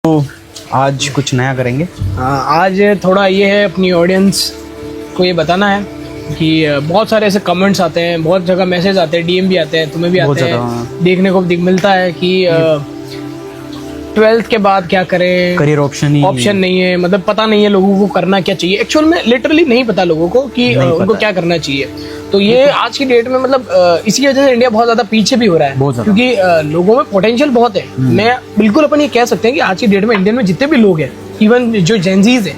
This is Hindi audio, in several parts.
तो आज कुछ नया करेंगे। आज थोड़ा ये है अपनी ऑडियंस को ये बताना है कि बहुत सारे ऐसे कमेंट्स आते हैं, बहुत जगह मैसेज आते हैं, डीएम भी आते हैं, तुम्हें भी आते हैं, देखने को मिलता है कि 12th के बाद क्या करें, करियर ऑप्शन नहीं है, मतलब पता नहीं है लोगों को करना क्या चाहिए। एक्चुअल में लिटरली नहीं पता लोगों को कि उनको क्या करना चाहिए। तो ये आज की डेट में मतलब इसी वजह से इंडिया बहुत ज्यादा पीछे भी हो रहा है, क्योंकि लोगों में पोटेंशियल बहुत है। मैं बिल्कुल अपन ये कह सकते हैं कि आज की डेट में इंडिया में जितने भी लोग हैं, इवन जो जेनजीज है,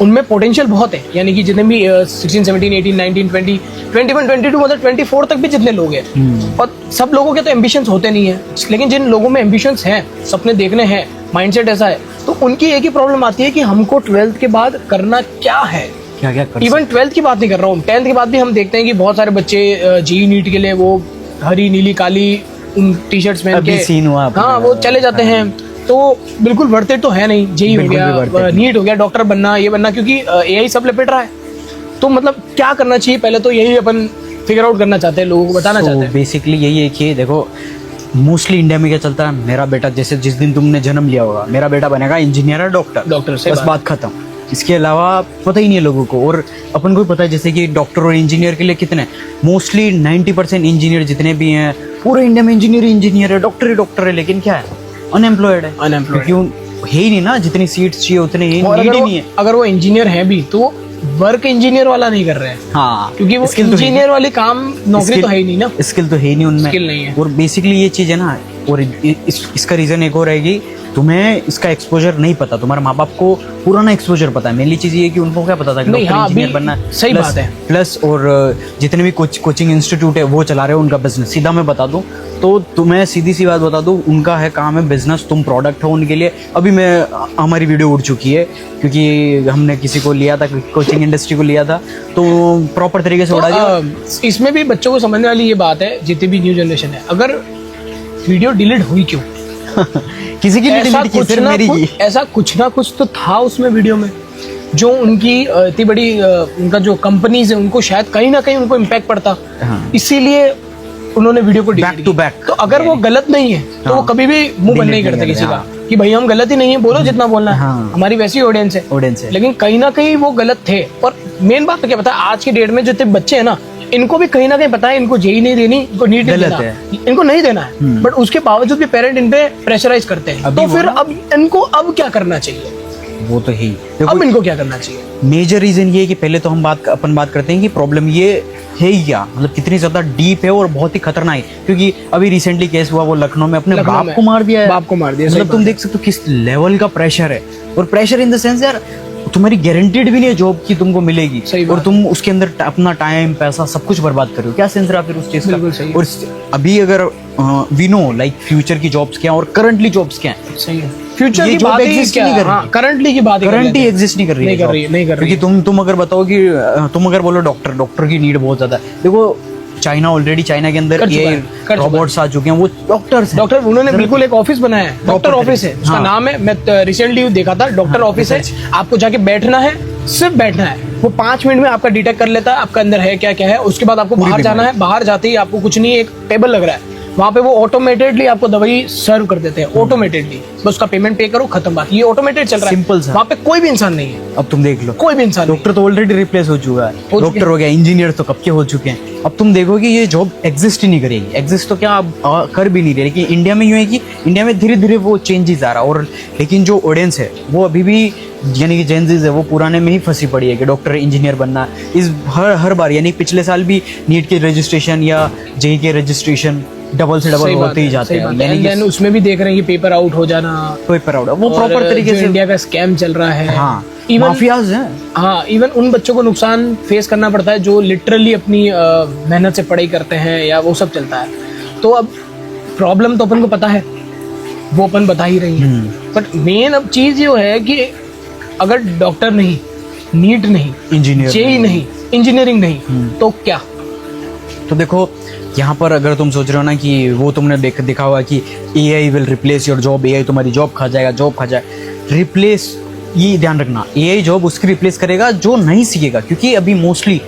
उनमें पोटेंशियल बहुत है। यानी कि जितने भी 16, 17, 18, 19, 20, 21, 22 मतलब 24 तक भी जितने लोग हैं, और सब लोगों के तो एम्बिशंस होते नहीं है, लेकिन जिन लोगों में एम्बिशंस हैं, सपने देखने हैं, माइंडसेट ऐसा है, तो उनकी एक ही प्रॉब्लम आती है कि हमको 12th के बाद करना क्या है। क्या कर इवन 12th की बात नहीं कर रहा हूँ, 10th के बाद भी हम देखते हैं कि बहुत सारे बच्चे जेईई नीट के लिए वो हरी नीली काली टी-शर्ट्स पहन के सीन हुआ, हाँ वो चले जाते हैं। तो बिल्कुल वर्थ इट तो है नहीं। जेईई हो गया, नीट हो गया, डॉक्टर बनना, ये बनना, क्योंकि एआई सब लपेट रहा है। तो मतलब क्या करना चाहिए, पहले तो यही अपन फिगर आउट करना चाहते हैं, लोगों को बताना चाहते हैं। बेसिकली यही है कि देखो मोस्टली इंडिया में क्या चलता है, मेरा बेटा, जैसे जिस दिन तुमने जन्म लिया होगा, मेरा बेटा बनेगा इंजीनियर या डॉक्टर से बस बात खत्म। इसके अलावा पता ही नहीं है लोगों को। और अपन को भी पता है जैसे कि डॉक्टर और इंजीनियर के लिए कितने मोस्टली 90% इंजीनियर जितने भी हैं पूरे इंडिया में इंजीनियर है, डॉक्टर है, लेकिन क्या है, अनएम्प्लॉयड है। क्योंकि है ही नहीं ना, जितनी सीट्स चाहिए उतने ही नहीं है। अगर वो इंजीनियर है भी तो वर्क इंजीनियर वाला नहीं कर रहे हैं। हाँ, क्योंकि वो इंजीनियर वाली काम नौकरी तो है ही नहीं ना, स्किल तो है ही नहीं उनमें, स्किल नहीं है। और बेसिकली ये चीज है ना। और इसका रीजन एक और रहेगी, तुम्हें इसका एक्सपोजर नहीं पता, तुम्हारे माँ बाप को पुराना एक्सपोजर पता है। मेनली चीज ये है कि उनको क्या पता था कि इंजीनियर बनना है। सही बात है। प्लस और जितने भी कोचिंग इंस्टीट्यूट है वो चला रहे हो उनका बिजनेस। सीधा मैं बता दूं तो तुम्हें सीधी सी बात बता दूं, उनका है काम है बिजनेस, तुम प्रोडक्ट हो उनके लिए। अभी हमारी वीडियो उड़ चुकी है क्योंकि हमने किसी को लिया था, कोचिंग इंडस्ट्री को लिया था, तो प्रॉपर तरीके से उड़ा दिया। इसमें भी बच्चों को समझने वाली ये बात है, जितनी भी न्यू जनरेशन है, अगर वीडियो डिलीट हुई क्यों किसी की डिलीट की, सिर्फ मेरी की। ऐसा कुछ ना कुछ तो था उसमें वीडियो में, जो उनकी इतनी बड़ी उनका जो कंपनीज है उनको शायद कहीं ना कहीं उनको इम्पैक्ट पड़ता। इसीलिए उन्होंने वीडियो को बैक टू बैक। तो अगर वो गलत नहीं है तो वो कभी भी मुंह बंद नहीं करते किसी का कि भाई हम गलत ही नहीं है, बोलो जितना बोलना है, हमारी वैसी ऑडियंस है। लेकिन कहीं ना कहीं वो गलत थे। और मेन बात तो क्या पता है, आज की डेट में जो बच्चे हैं ना, इनको भी कहीं ना कहीं पता है इनको जेईई नहीं देनी, इनको नीट नहीं देना, इनको नहीं देना है, बट उसके बावजूद भी पेरेंट इन पे प्रेशराइज करते हैं। तो फिर अब इनको अब क्या करना चाहिए, वो तो ही अब इनको क्या करना चाहिए। मेजर रीजन ये है कि पहले तो अपन बात करते हैं कि प्रॉब्लम ये है क्या, मतलब कितनी ज्यादा डीप है और बहुत ही खतरनाक है। क्योंकि अभी रिसेंटली केस हुआ वो लखनऊ में, अपने बाप को मार दिया है। मतलब तुम देख सकते हो किस लेवल का प्रेशर है। और प्रेशर इन द सेंस यार, तुम्हारी गारंटीड भी नहीं है जॉब की तुमको मिलेगी, और तुम उसके अंदर अपना टाइम पैसा सब कुछ बर्बाद कर रहे हो। क्या सेंस रहा फिर उस चीज का। और अभी अगर वी नो लाइक फ्यूचर की जॉब्स क्या है और करंटली जॉब्स क्या है। सही है, फ्यूचर की बात एग्जिस्ट नहीं कर रही, करंटली की बात करंटली एग्जिस्ट नहीं कर रही है। क्योंकि तुम अगर बताओ कि तुम अगर बोलो डॉक्टर की नीड बहुत ज्यादा है। देखो चाइना के अंदर ये रोबोट्स आ चुके हैं, वो डॉक्टर उन्होंने बिल्कुल एक ऑफिस बनाया है, डॉक्टर ऑफिस है उसका नाम है। मैं रिसेंटली देखा था, डॉक्टर ऑफिस है। आपको जाके बैठना है, सिर्फ बैठना है, वो 5 मिनट में आपका डिटेक्ट कर लेता है आपका अंदर है क्या क्या है। उसके बाद आपको बाहर जाना है, बाहर जाते ही आपको कुछ नहीं, एक टेबल लग रहा है वहाँ पे, वो ऑटोमेटेडली आपको दवाई सर्व कर देते हैं, ऑटोमेटेडली। बस उसका पेमेंट पे करो, खत्म बात। ये ऑटोमेटेड चल रहा है, सिंपल सा। वहाँ पे कोई भी इंसान नहीं है। अब तुम देख लो, कोई भी इंसान। डॉक्टर तो ऑलरेडी रिप्लेस हो चुका है, डॉक्टर हो गया, इंजीनियर तो कब के हो चुके हैं। अब तुम देखो कि ये जॉब एग्जिस्ट ही नहीं करेगी। एग्जिस्ट तो क्या अब कर भी नहीं रही। लेकिन इंडिया में यूँ है कि इंडिया में धीरे धीरे वो चेंजेस आ रहा है। और लेकिन जो ऑडियंस है वो अभी भी, यानी कि जेनजीज है, वो पुराने में ही फंसी पड़ी है कि डॉक्टर इंजीनियर बनना। इस हर बार, यानी पिछले साल भी नीट के रजिस्ट्रेशन या जेईई के रजिस्ट्रेशन डबल से डबल होते ही जाते हैं। यानी उसमें भी देख रहे हैं कि पेपर आउट हो जाना, वो प्रॉपर तरीके से इंडिया का स्कैम चल रहा है। हाँ, माफियाज हैं। हाँ, इवन उन बच्चों को नुकसान फेस करना पड़ता है जो लिटरली अपनी मेहनत से पढ़ाई करते हैं, या वो सब चलता है। तो अब प्रॉब्लम तो अपन को पता है, वो अपन बता ही रही है। बट मेन अब चीज ये है कि अगर डॉक्टर नहीं, नीट नहीं, इंजीनियर जेईई नहीं, इंजीनियरिंग नहीं, तो क्या। तो देखो यहाँ पर अगर तुम सोच रहे हो ना कि वो तुमने देखा हुआ कि AI will replace your job, AI तुम्हारी जॉब खा जाएगा, रिप्लेस, ये ध्यान रखना, एआई जॉब उसकी रिप्लेस करेगा जो नहीं सीखेगा। क्योंकि अभी मोस्टली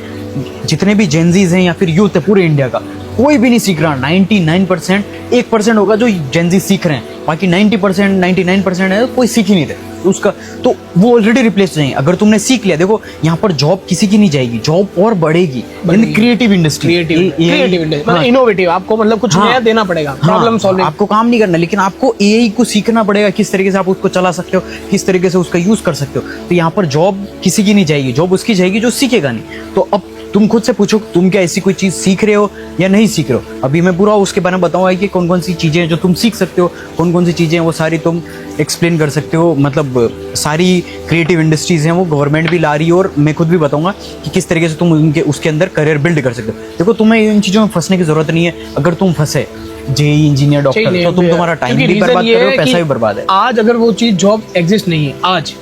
जितने भी जेनजीज हैं या फिर यूथ है पूरे इंडिया का, कोई भी नहीं सीख रहा। 99% 1% होगा जो जेनजी सीख रहे हैं। बाकी 90% 99% है कोई सीख ही नहीं रहे उसका, तो वो ऑलरेडी रिप्लेस नहीं। अगर तुमने सीख लिया, देखो यहाँ पर जॉब किसी की नहीं जाएगी, जॉब और बढ़ेगी। क्रिएटिव इंडस्ट्री, मतलब इनोवेटिव, आपको मतलब कुछ नया देना पड़ेगा, प्रॉब्लम सॉल्विंग। आपको काम नहीं करना, लेकिन आपको एआई को सीखना पड़ेगा, किस तरीके से आप उसको चला सकते हो, किस तरीके से उसका यूज कर सकते हो। तो यहाँ पर जॉब किसी की नहीं जाएगी, जॉब उसकी जाएगी जो सीखेगा नहीं। तो अब तुम खुद से पूछो, तुम क्या ऐसी कोई चीज सीख रहे हो या नहीं सीख रहे हो। अभी मैं पूरा उसके बारे में बताऊंगा कि कौन कौन सी चीजें जो तुम सीख सकते हो, कौन कौन सी चीजें वो सारी तुम एक्सप्लेन कर सकते हो। मतलब सारी क्रिएटिव इंडस्ट्रीज हैं वो गवर्नमेंट भी ला रही है, और मैं खुद भी बताऊंगा कि किस तरीके से तुम उनके उसके अंदर करियर बिल्ड कर सकते हो। देखो, तुम्हें इन चीजों में फंसने की जरूरत नहीं है। अगर तुम फंसे जेई इंजीनियर डॉक्टर, तो तुम तुम्हारा टाइम भी बर्बाद कर रहे हो, पैसा भी बर्बाद है। आज अगर वो चीज जॉब एग्जिस्ट नहीं है आज,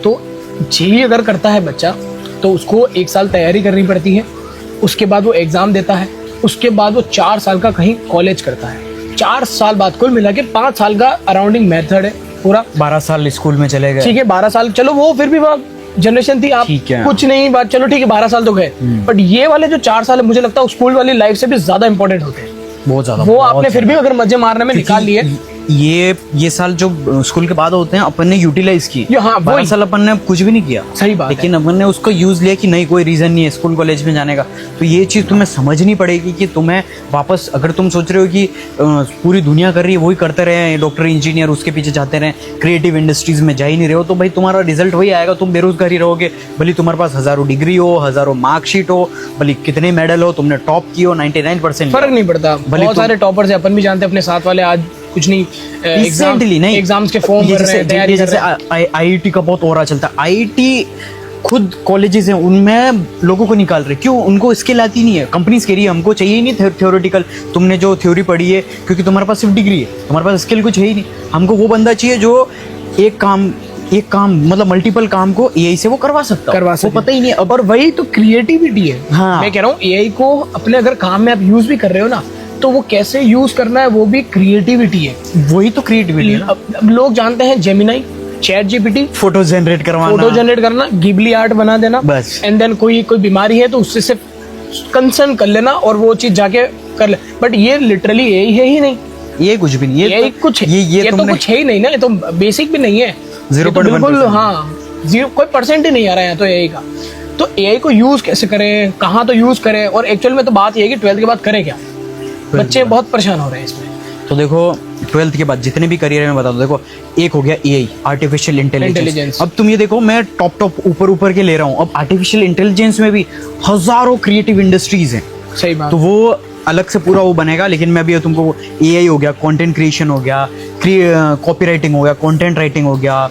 तो जेई अगर करता है बच्चा तो उसको 1 साल तैयारी करनी पड़ती है, उसके बाद वो एग्जाम देता है, उसके बाद वो 4 साल का कहीं कॉलेज करता है। 4 साल बाद कुल मिला के 5 साल का अराउंडिंग मेथड है पूरा। 12 साल स्कूल में चले गए, ठीक है, 12 साल, चलो वो फिर भी जनरेशन थी, आप कुछ नहीं बात, चलो ठीक है 12 साल तो गए, बट ये वाले जो 4 साल है मुझे लगता है स्कूल वाली लाइफ से भी ज्यादा इंपॉर्टेंट होते हैं, बहुत ज्यादा। वो आपने फिर भी अगर मजे मारने में निकाल लिए, ये साल जो स्कूल के बाद होते हैं अपन ने यूटिलाइज की। हाँ, 12 साल अपन ने कुछ भी नहीं किया, सही बात, लेकिन अपन ने उसको यूज लिया कि नहीं कोई रीजन नहीं है स्कूल कॉलेज में जाने का। तो ये चीज तुम्हें समझनी पड़ेगी कि तुम्हें वापस, अगर तुम सोच रहे हो कि पूरी दुनिया कर रही है वही करते रहे, डॉक्टर इंजीनियर उसके पीछे जाते रहे, क्रिएटिव इंडस्ट्रीज में जा ही नहीं रहे हो, तो भाई तुम्हारा रिजल्ट वही आएगा, तुम बेरोजगार ही रहोगे। भले तुम्हारे पास हजारों डिग्री हो, हजारों मार्कशीट हो, भले कितने मेडल हो, तुमने टॉप की हो, 99% फर्क नहीं पड़ता। बहुत सारे टॉपर्स है, अपन भी जानते हैं अपने साथ वाले, आज कुछ नहीं एग्जाम्स के फॉर्म भर रहे हैं, तैयारी कर रहे हैं। आईआईटी का बहुत ओरा चलता है। आईआईटी खुद कॉलेजेस हैं, उनमें लोगों को निकाल रहे, क्यों? उनको स्किल आती नहीं है। कंपनीज कह रही है हमको चाहिए ही नहीं थ्योरेटिकल, तुमने जो थ्योरी पढ़ी है, क्योंकि तुम्हारे पास सिर्फ डिग्री है, तुम्हारे पास स्किल कुछ है ही नहीं। हमको वो बंदा चाहिए जो एक काम मतलब मल्टीपल काम को एआई से वो करवा सकता है, वो पता ही नहीं है। और वही तो क्रिएटिविटी है। हाँ, मैं कह रहा हूँ एआई को अपने अगर काम में आप यूज भी कर रहे हो ना, तो वो कैसे यूज करना है वो भी क्रिएटिविटी है। वही तो क्रिएटिविटी है। अब लोग जानते हैं Gemini, chat GPT, photo generate करना, गिबली आर्ट बना देना बस, एंड देन कोई बीमारी है तो उससे सिर्फ कंसर्न कर लेना और वो चीज जाके कर ले। बट ये लिटरली एआई है ही नहीं, ये कुछ भी नहीं, ये तो कुछ है ही नहीं ना, ये तो बेसिक भी नहीं है, 0.1%। हाँ, 0 कोई परसेंट ही नहीं आ रहा है तो एआई का। तो एआई को यूज कैसे करें, कहाँ तो यूज करें, और एक्चुअल में तो बात ये है कि 12th के बाद करें क्या। बच्चे बहुत परेशान हो रहे हैं इसमें। तो देखो 12th के बाद जितने भी करियर में बता दो, देखो एक हो गया एआई, आर्टिफिशियल इंटेलिजेंस। अब तुम ये देखो, मैं टॉप ऊपर के ले रहा हूँ। अब आर्टिफिशियल इंटेलिजेंस में भी हजारों क्रिएटिव इंडस्ट्रीज हैं। सही बात। तो वो अलग से पूरा वो बनेगा, लेकिन मैं अभी तुमको एआई हो गया, कंटेंट क्रिएशन हो गया, कॉपी राइटिंग हो गया, कंटेंट राइटिंग हो गया,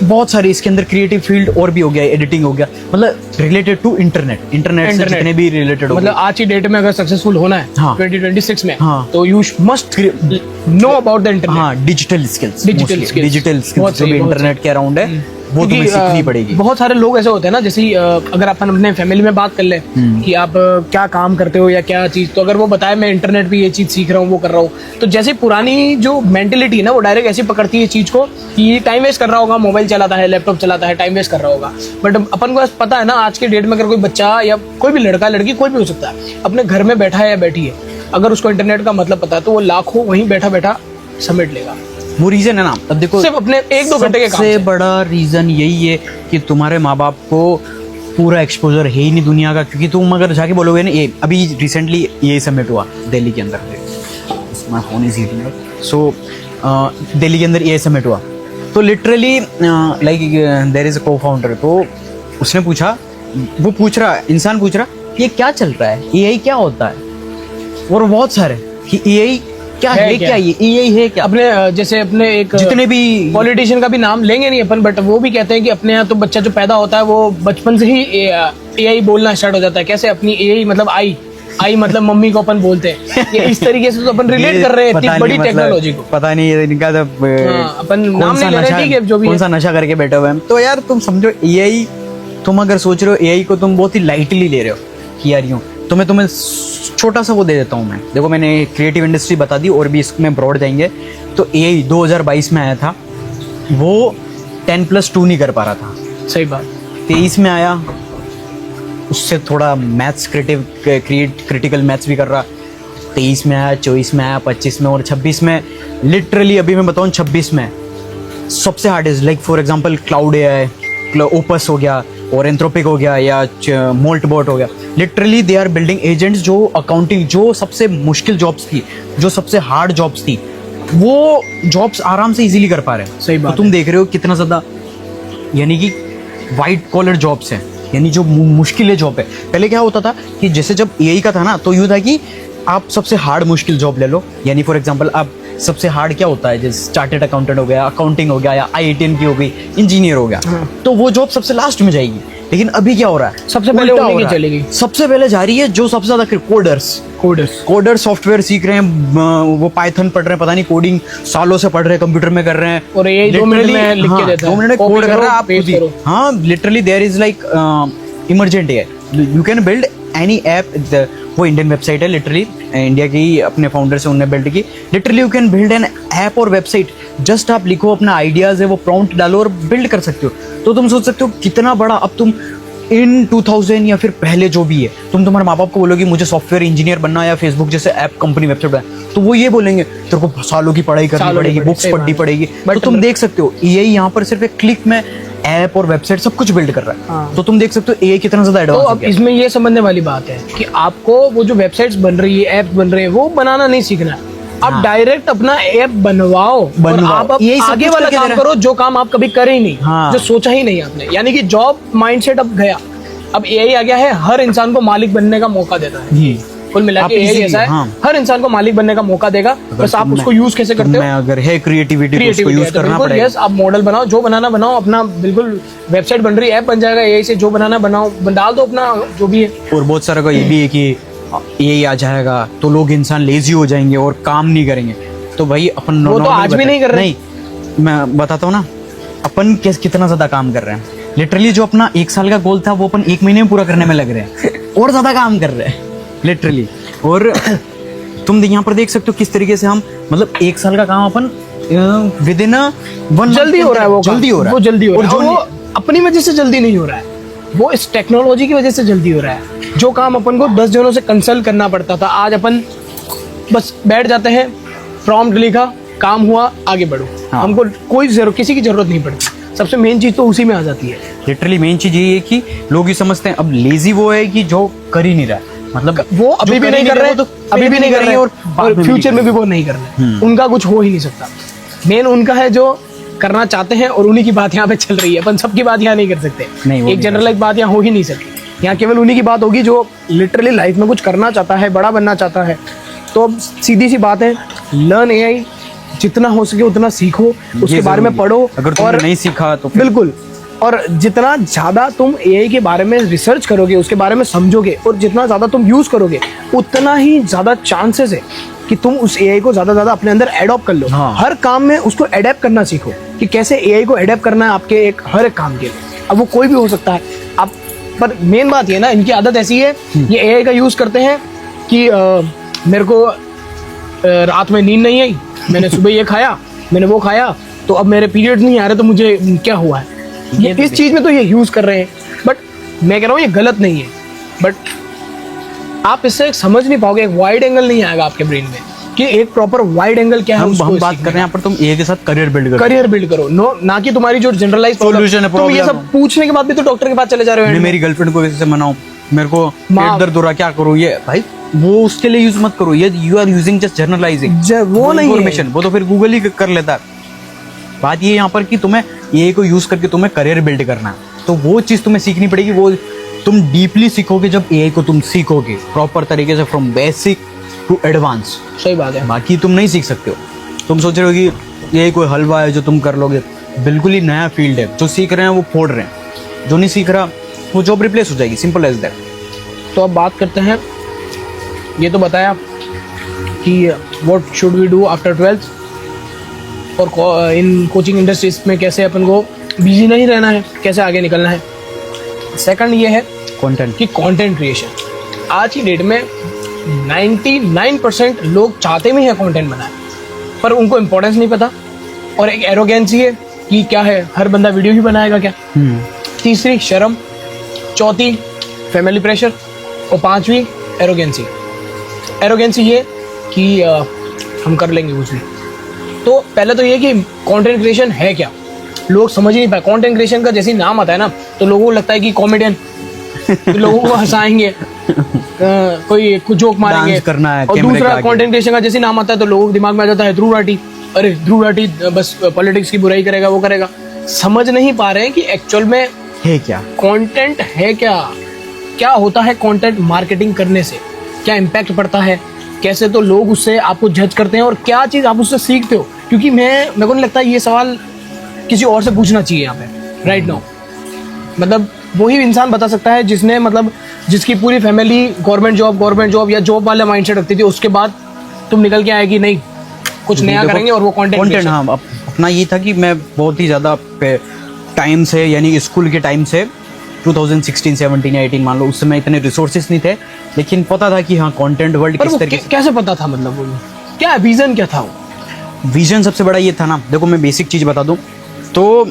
बहुत सारे इसके अंदर क्रिएटिव फील्ड और भी हो गया, एडिटिंग हो गया, मतलब रिलेटेड टू इंटरनेट से जितने भी रिलेटेड हो, मतलब आज की डेट में अगर सक्सेसफुल होना है 2026 में, तो you must know about the internet. हाँ, डिजिटल स्किल्स जो भी इंटरनेट के अराउंड है वो तुम्हें सीखनी पड़ेगी। बहुत सारे लोग ऐसे होते हैं ना, जैसे अगर अपन अपने फैमिली में बात कर ले कि आप क्या काम करते हो या क्या चीज, तो अगर वो बताए मैं इंटरनेट पे ये चीज सीख रहा हूँ, वो कर रहा हूँ, तो जैसे पुरानी जो मेंटेलिटी है ना, वो डायरेक्ट ऐसी पकड़ती है चीज को कि टाइम वेस्ट कर रहा होगा, मोबाइल चलाता है, लैपटॉप चलाता है, टाइम वेस्ट कर रहा होगा। बट अपन को पता है ना, आज के डेट में अगर कोई बच्चा या कोई भी लड़का लड़की कोई भी हो सकता है, अपने घर में बैठा है या बैठी है, अगर उसको इंटरनेट का मतलब पता है तो वो लाखों वहीं बैठा बैठा समेट लेगा। वो रीजन है ना। अब देखो, सिर्फ अपने 1-2 घंटे के काम से बड़ा रीजन यही है कि तुम्हारे माँ बाप को पूरा एक्सपोजर है ही नहीं दुनिया का। क्योंकि तुम अगर जाके बोलोगे ना, ये अभी रिसेंटली ये समिट हुआ दिल्ली के अंदर, phone is heating up, so Delhi के अंदर ये समिट हुआ, तो literally like there is a co-founder, तो उसने पूछा, वो पूछ रहा, इंसान पूछ रहा ये क्या चल रहा है, एआई क्या होता है, और बहुत सारे कि एआई क्या है क्या ये एआई है क्या। अपने जैसे अपने एक जितने भी पॉलिटिशियन का भी नाम लेंगे नहीं अपन, बट वो भी कहते हैं कि अपने यहाँ तो बच्चा जो पैदा होता है वो बचपन से ही एआई बोलना स्टार्ट हो जाता है। कैसे अपनी एआई मतलब आई मतलब मम्मी को अपन बोलते हैं, ये इस तरीके से तो अपन रिलेट कर रहे हैं इतनी बड़ी टेक्नोलॉजी को। पता नहीं ये इनका अपन नाम नहीं ले रहे, ठीक है, जो भी कौन सा नशा करके बैठे हुए हैं। तो यार तुम समझो, एआई तुम अगर सोच रहे हो एआई को तुम बहुत ही लाइटली ले रहे हो कि यार यूं, तो मैं तुम्हें छोटा सा वो दे देता हूँ। मैं देखो, मैंने क्रिएटिव इंडस्ट्री बता दी और भी इसमें ब्रॉड जाएंगे। तो एआई 2022 में आया था, वो 10+2 नहीं कर पा रहा था। सही बात। 23 में आया, उससे थोड़ा मैथ्स क्रिटिकल मैथ्स भी कर रहा। 23 में आया, 24 में आया, 25 में और 26 में। लिटरली अभी मैं बताऊँ 26 में सबसे hardest, like for example Claude AI, opus हो गया और एंथ्रोपिक हो गया या मोल्टबॉट हो गया। Literally they are building agents जो अकाउंटिंग, जो सबसे मुश्किल जॉब्स थी, जो सबसे हार्ड जॉब्स थी, वो जॉब्स आराम से इजीली कर पा रहे हैं। सही बात तो तुम देख रहे हो कितना ज़्यादा, यानी कि वाइट कॉलर जॉब्स हैं, यानी जो मुश्किल जॉब है। पहले क्या होता था कि जैसे जब एआई का था ना, तो यूँ था कि आप सबसे हार्ड मुश्किल जॉब ले लो, यानी फॉर एग्जांपल आप सबसे हार्ड क्या होता है, जैसे चार्टेड अकाउंटेंट हो गया, अकाउंटिंग हो गया, या IITN की हो गई, इंजीनियर हो गया, तो वो जॉब सबसे लास्ट में जाएगी। लेकिन अभी क्या हो रहा है, सबसे पहले उल्टा उन्हीं हो की रहा है। चलेगी। सबसे पहले जा रही है जो सबसे ज्यादा कोडर्स सॉफ्टवेयर सीख रहे हैं, वो पाइथन पढ़ रहे हैं, पता नहीं कोडिंग सालों से पढ़ रहे हैं, कंप्यूटर में कर रहे हैं, और ये 2 मिनट में लिख के देता है, 2 मिनट में कॉपी कोड कर करो, रहा है आप पेस्ट खुद ही। करो। हाँ, literally there is like Emergent है, you can build any app. वो इंडियन वेबसाइट है, लिटरली इंडिया की अपने फाउंडर से उन्होंने बिल्ड की। Literally you can build an app और वेबसाइट, जस्ट आप लिखो अपना आइडियाज है, वो प्रॉम्प्ट डालो और बिल्ड कर सकते हो। तो तुम सोच सकते हो कितना बड़ा, अब तुम इन 2000 या फिर पहले जो भी है, तुम्हारे माँ बाप को बोलोगे मुझे सॉफ्टवेयर इंजीनियर बनना या फेसबुक जैसे ऐप कंपनी वेबसाइट बनाए, तो वो ये बोलेंगे तेरे को सालों की पढ़ाई करनी पड़ेगी, बुक्स पढ़नी पड़ेगी। तो तुम देख सकते हो एआई यहाँ पर सिर्फ एक क्लिक में ऐप और वेबसाइट सब कुछ बिल्ड कर रहा है। तो तुम देख सकते हो एआई कितना ज्यादा एडवांस तो हो अब गया। इसमें ये समझने वाली बात है कि आपको वो जो वेबसाइट्स बन रही है, ऐप बन रहे हैं, वो बनाना नहीं सीखना है। आप डायरेक्ट अपना ऐप बनवाओ और आप यही सब आगे कुछ वाला करके काम दे करो जो काम आप कभी करे ही नहीं, हाँ। जो सोचा ही नहीं आपने। यानी कि जॉब माइंडसेट अब गया, अब एआई आ गया है, हर इंसान को मालिक बनने का मौका देता है। जी, कुल मिला के एआई ऐसा है, हाँ। हर इंसान को मालिक बनने का मौका देगा, बस आप उसको यूज कैसे करते हो। अगर है क्रिएटिविटी तो उसको यूज करना बिल्कुल, पड़ेगा। यस, आप मॉडल बनाओ, जो बनाना बनाओ, अपना बिल्कुल वेबसाइट बन रही है, ऐप बन जाएगा एआई से, जो बनाना बनाओ, डाल दो अपना जो भी है। और बहुत सारा का ये भी है कि एआई आ जाएगा तो लोग इंसान लेजी हो जाएंगे और काम नहीं करेंगे। तो भाई अपन वो तो आज भी नहीं कर रहे। नहीं, मैं बताता हूँ ना, अपन कितना ज्यादा काम कर रहे हैं। लिटरली जो अपना 1 साल का गोल था वो अपन 1 महीने में पूरा करने में लग रहे हैं और ज्यादा काम कर रहे हैं लिटरली। और तुम यहाँ पर देख सकते हो किस तरीके से हम, मतलब 1 साल का काम अपन विद इन 1 जल्दी हो रहा है, वो जल्दी हो रहा है, वो जल्दी हो रहा है। और और वो अपनी वजह से जल्दी नहीं हो रहा है, वो इस टेक्नोलॉजी की वजह से जल्दी हो रहा है। जो काम अपन को 10 जनों से कंसल्ट करना पड़ता था, आज अपन बस बैठ जाते हैं, प्रॉम्प्ट लिखा, काम हुआ, आगे बढ़ो। हाँ। हमको कोई किसी की जरूरत नहीं पड़ती। सबसे मेन चीज तो उसी में आ जाती है। लिटरली मेन चीज यही है कि लोग ये समझते हैं अब लेजी वो है कि जो कर ही नहीं रहा है, मतलब वो अभी भी नहीं कर रहे, तो अभी भी नहीं कर रहे, और और फ्यूचर में भी वो नहीं कर रहे। उनका कुछ हो ही नहीं सकता। मेन उनका है जो करना चाहते हैं, और उन्हीं की बात यहाँ पे चल रही है। अपन सबकी बात यहाँ नहीं कर सकते, एक जनरलाइज बात यहाँ हो ही नहीं सकती। यहाँ केवल उन्हीं की बात होगी जो लिटरली लाइफ में कुछ करना चाहता है, बड़ा बनना चाहता है। तो अब सीधी सी बात है, लर्न एआई, जितना हो सके उतना सीखो, उसके बारे में पढ़ो। अगर तुमने नहीं सीखा तो बिल्कुल, और जितना ज़्यादा तुम एआई के बारे में रिसर्च करोगे, उसके बारे में समझोगे, और जितना ज़्यादा तुम यूज़ करोगे, उतना ही ज़्यादा चांसेस है कि तुम उस एआई को ज़्यादा अपने अंदर एडॉप्ट कर लो। हाँ। हर काम में उसको एडेप्ट करना सीखो कि कैसे एआई को एडेप्ट करना है आपके हर एक काम के लिए। अब वो कोई भी हो सकता है, आप पर मेन बात ये ना, इनकी आदत ऐसी है, ये एआई का यूज़ करते हैं कि मेरे को रात में नींद नहीं आई, मैंने सुबह ये खाया, मैंने वो खाया, तो अब मेरे पीरियड नहीं आ रहे, तो मुझे क्या हुआ है। ये इस चीज में तो ये यूज कर रहे हैं, बट मैं कह रहा हूँ ये गलत नहीं है। बट आप इससे समझ नहीं पाओगे, एक वाइड एंगल नहीं आएगा आपके ब्रेन में कि एक प्रॉपर वाइड एंगल क्या है। हम बात कर रहे हैं यहाँ पर, तुम एआई के साथ करियर बिल्ड करो, करियर बिल्ड करो, नो, ना कि तुम्हारी जो जनरलाइज Solution है, तुम ये problem सब पूछने के बाद भी तो डॉक्टर के पास चले जा रहे मैं हो। मेरी गर्लफ्रेंड को कैसे मनाऊं, मेरे को पेट दर्द हो रहा, क्या करूं, ये भाई वो उसके लिए यूज मत करो। ये you are using just journalizing, वो नहीं है। इन्फॉर्मेशन, वो तो फिर गूगल ही कर लेता है। बात ये यहाँ पर कि तुम्हें एआई को यूज करके तुम्हें करियर बिल्ड करना है, तो वो चीज तुम्हें सीखनी पड़ेगी। वो तुम डीपली सीखोगे जब एआई को तुम सीखोगे प्रॉपर तरीके से, फ्रॉम बेसिक टू एडवांस। सही बात है। बाकी तुम नहीं सीख सकते हो। तुम सोच रहे हो कि यही कोई हलवा है जो तुम कर लोगे, बिल्कुल ही नया फील्ड है। जो सीख रहे हैं वो फोड़ रहे हैं, जो नहीं सीख रहा वो जॉब रिप्लेस हो जाएगी, सिंपल एज दैट। तो अब बात करते हैं, ये तो बताया कि what should we do after 12th, और इन कोचिंग इंडस्ट्रीज में कैसे अपन को बिजी नहीं रहना है, कैसे आगे निकलना है। सेकंड ये है कंटेंट कि कंटेंट क्रिएशन। आज की डेट में 99% लोग चाहते भी हैं कंटेंट बनाए, पर उनको इम्पोर्टेंस नहीं पता, और एक एरोगेंसी है कि क्या है, हर बंदा वीडियो ही बनाएगा क्या। तीसरी शर्म, चौथी फैमिली प्रेशर, और पांचवी एरोगेंसी। एरोगेंसी ये कि हम कर लेंगे कुछ भी। तो पहले तो ये कि कंटेंट क्रिएशन है क्या, लोग समझ ही नहीं पाए। कंटेंट क्रिएशन का जैसे ही नाम आता है ना तो लोगों को लगता है कि कॉमेडियन, लोगों को हंसाएंगे, कोई कुछ जोक मारेंगे करना है। और दूसरा कंटेंट क्रिएशन का जैसे नाम आता है तो लोगों के दिमाग में आ जाता है ध्रुव राठी। अरे ध्रुव राठी बस पॉलिटिक्स की बुराई करेगा, वो करेगा। समझ नहीं पा रहे हैं कि एक्चुअल में है क्या, कंटेंट है क्या, क्या होता है कंटेंट मार्केटिंग करने से, क्या इम्पैक्ट पड़ता है, कैसे तो लोग उससे आपको जज करते हैं और क्या चीज़ आप उससे सीखते हो। क्योंकि मेरे को नहीं लगता ये सवाल किसी और से पूछना चाहिए यहाँ पे राइट नाउ। मतलब वही इंसान बता सकता है जिसने मतलब जिसकी पूरी फैमिली गवर्नमेंट जॉब या जॉब वाले माइंडसेट रखती थी, उसके बाद तुम निकल के आए कि नहीं कुछ नया करेंगे और वो कंटेंट। हाँ, अपना ये था कि मैं बहुत ही ज़्यादा टाइम से, यानी स्कूल के टाइम से 2016, 17 या 18 मान लो, उस समय इतने रिसोर्सेज नहीं थे, लेकिन पता था कि हाँ कंटेंट वर्ल्ड किस तरीके से। कैसे पता था, मतलब वो क्या विजन क्या था? वो विजन सबसे बड़ा ये था ना, देखो मैं बेसिक चीज़ बता दूँ तो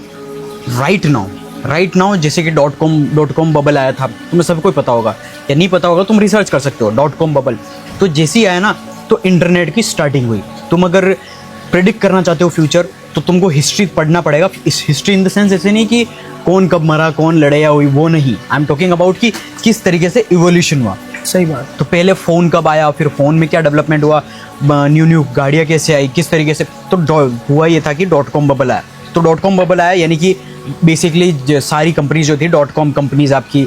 राइट नाउ जैसे कि .com बबल आया था, तुम्हें सबको पता होगा या नहीं पता होगा, तुम रिसर्च कर सकते हो। .com बबल तो जैसे ही आया ना तो इंटरनेट की स्टार्टिंग हुई। तुम अगर प्रेडिक्ट करना चाहते हो फ्यूचर तो तुमको हिस्ट्री पढ़ना पड़ेगा। इस हिस्ट्री इन द सेंस ऐसे नहीं कि कौन कब मरा, कौन लड़ाई हुई, वो नहीं। आई एम टॉकिंग अबाउट कि किस तरीके से इवोल्यूशन हुआ। सही बात। तो पहले फ़ोन कब आया, फिर फ़ोन में क्या डेवलपमेंट हुआ, न्यू गाड़ियाँ कैसे आई, किस तरीके से। तो हुआ ये था कि .com बबल आया। तो .com बबल आया यानी कि बेसिकली सारी कंपनीज जो थी .com कंपनीज आपकी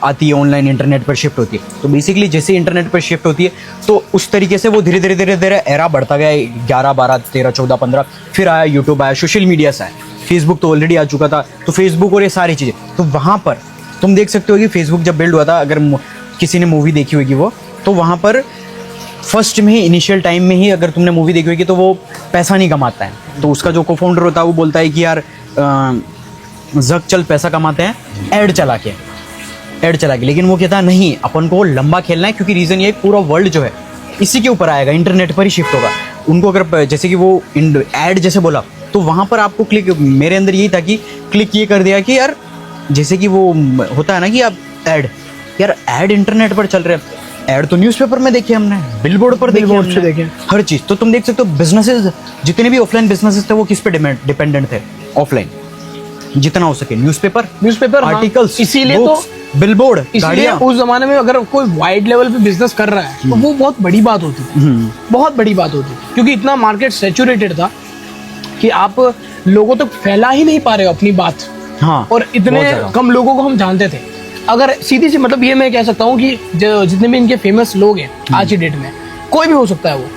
आती है, ऑनलाइन इंटरनेट पर शिफ्ट होती है। तो बेसिकली जैसे इंटरनेट पर शिफ्ट होती है तो उस तरीके से वो धीरे धीरे एरा बढ़ता गया। 11, 12, 13, 14, 15 फिर आया यूट्यूब, आया सोशल मीडिया से आया, फेसबुक तो ऑलरेडी आ चुका था। तो फेसबुक और ये सारी चीज़ें, तो वहाँ पर तुम देख सकते हो कि फेसबुक जब बिल्ड हुआ था, अगर किसी ने मूवी देखी होगी वो, तो वहाँ पर फर्स्ट में ही इनिशियल टाइम में ही अगर तुमने मूवी देखी होगी तो वो पैसा नहीं कमाता है। तो उसका जो को फाउंडर होता है वो बोलता है कि यार जग चल पैसा कमाते हैं ऐड चला के। लेकिन वो कहता है नहीं, अपन को लंबा खेलना है, क्योंकि रीज़न ये पूरा वर्ल्ड जो है इसी के ऊपर आएगा, इंटरनेट पर ही शिफ्ट होगा। उनको अगर जैसे कि वो ऐड जैसे बोला तो वहाँ पर आपको क्लिक, मेरे अंदर यही था कि क्लिक ये कर दिया कि यार जैसे कि वो होता है ना कि आप ऐड इंटरनेट पर चल रहे हैं, ऐड तो न्यूज़पेपर में देखे हमने, बिलबोर्ड पर देखे, हर चीज़। तो तुम देख सकते हो बिजनेसेस जितने भी ऑफलाइन बिजनेसेस थे वो किस पे डिपेंडेंट थे, ऑफलाइन जितना हो सके, न्यूज़पेपर आर्टिकल्स, इसीलिए तो बिलबोर्ड, इसलिए उस जमाने में अगर कोई वाइड लेवल पे बिजनेस कर रहा है तो वो बहुत बड़ी बात होती थी, बहुत बड़ी बात होती, क्योंकि इतना मार्केट सैचुरेटेड था कि आप लोगों तक फैला ही नहीं पा रहे हो अपनी बात। हाँ, और इतने कम लोगों को हम जानते थे। अगर सीधी सी मतलब ये मैं कह सकता हूँ कि जितने भी इनके फेमस लोग हैं आज की डेट में, कोई भी हो सकता है वो,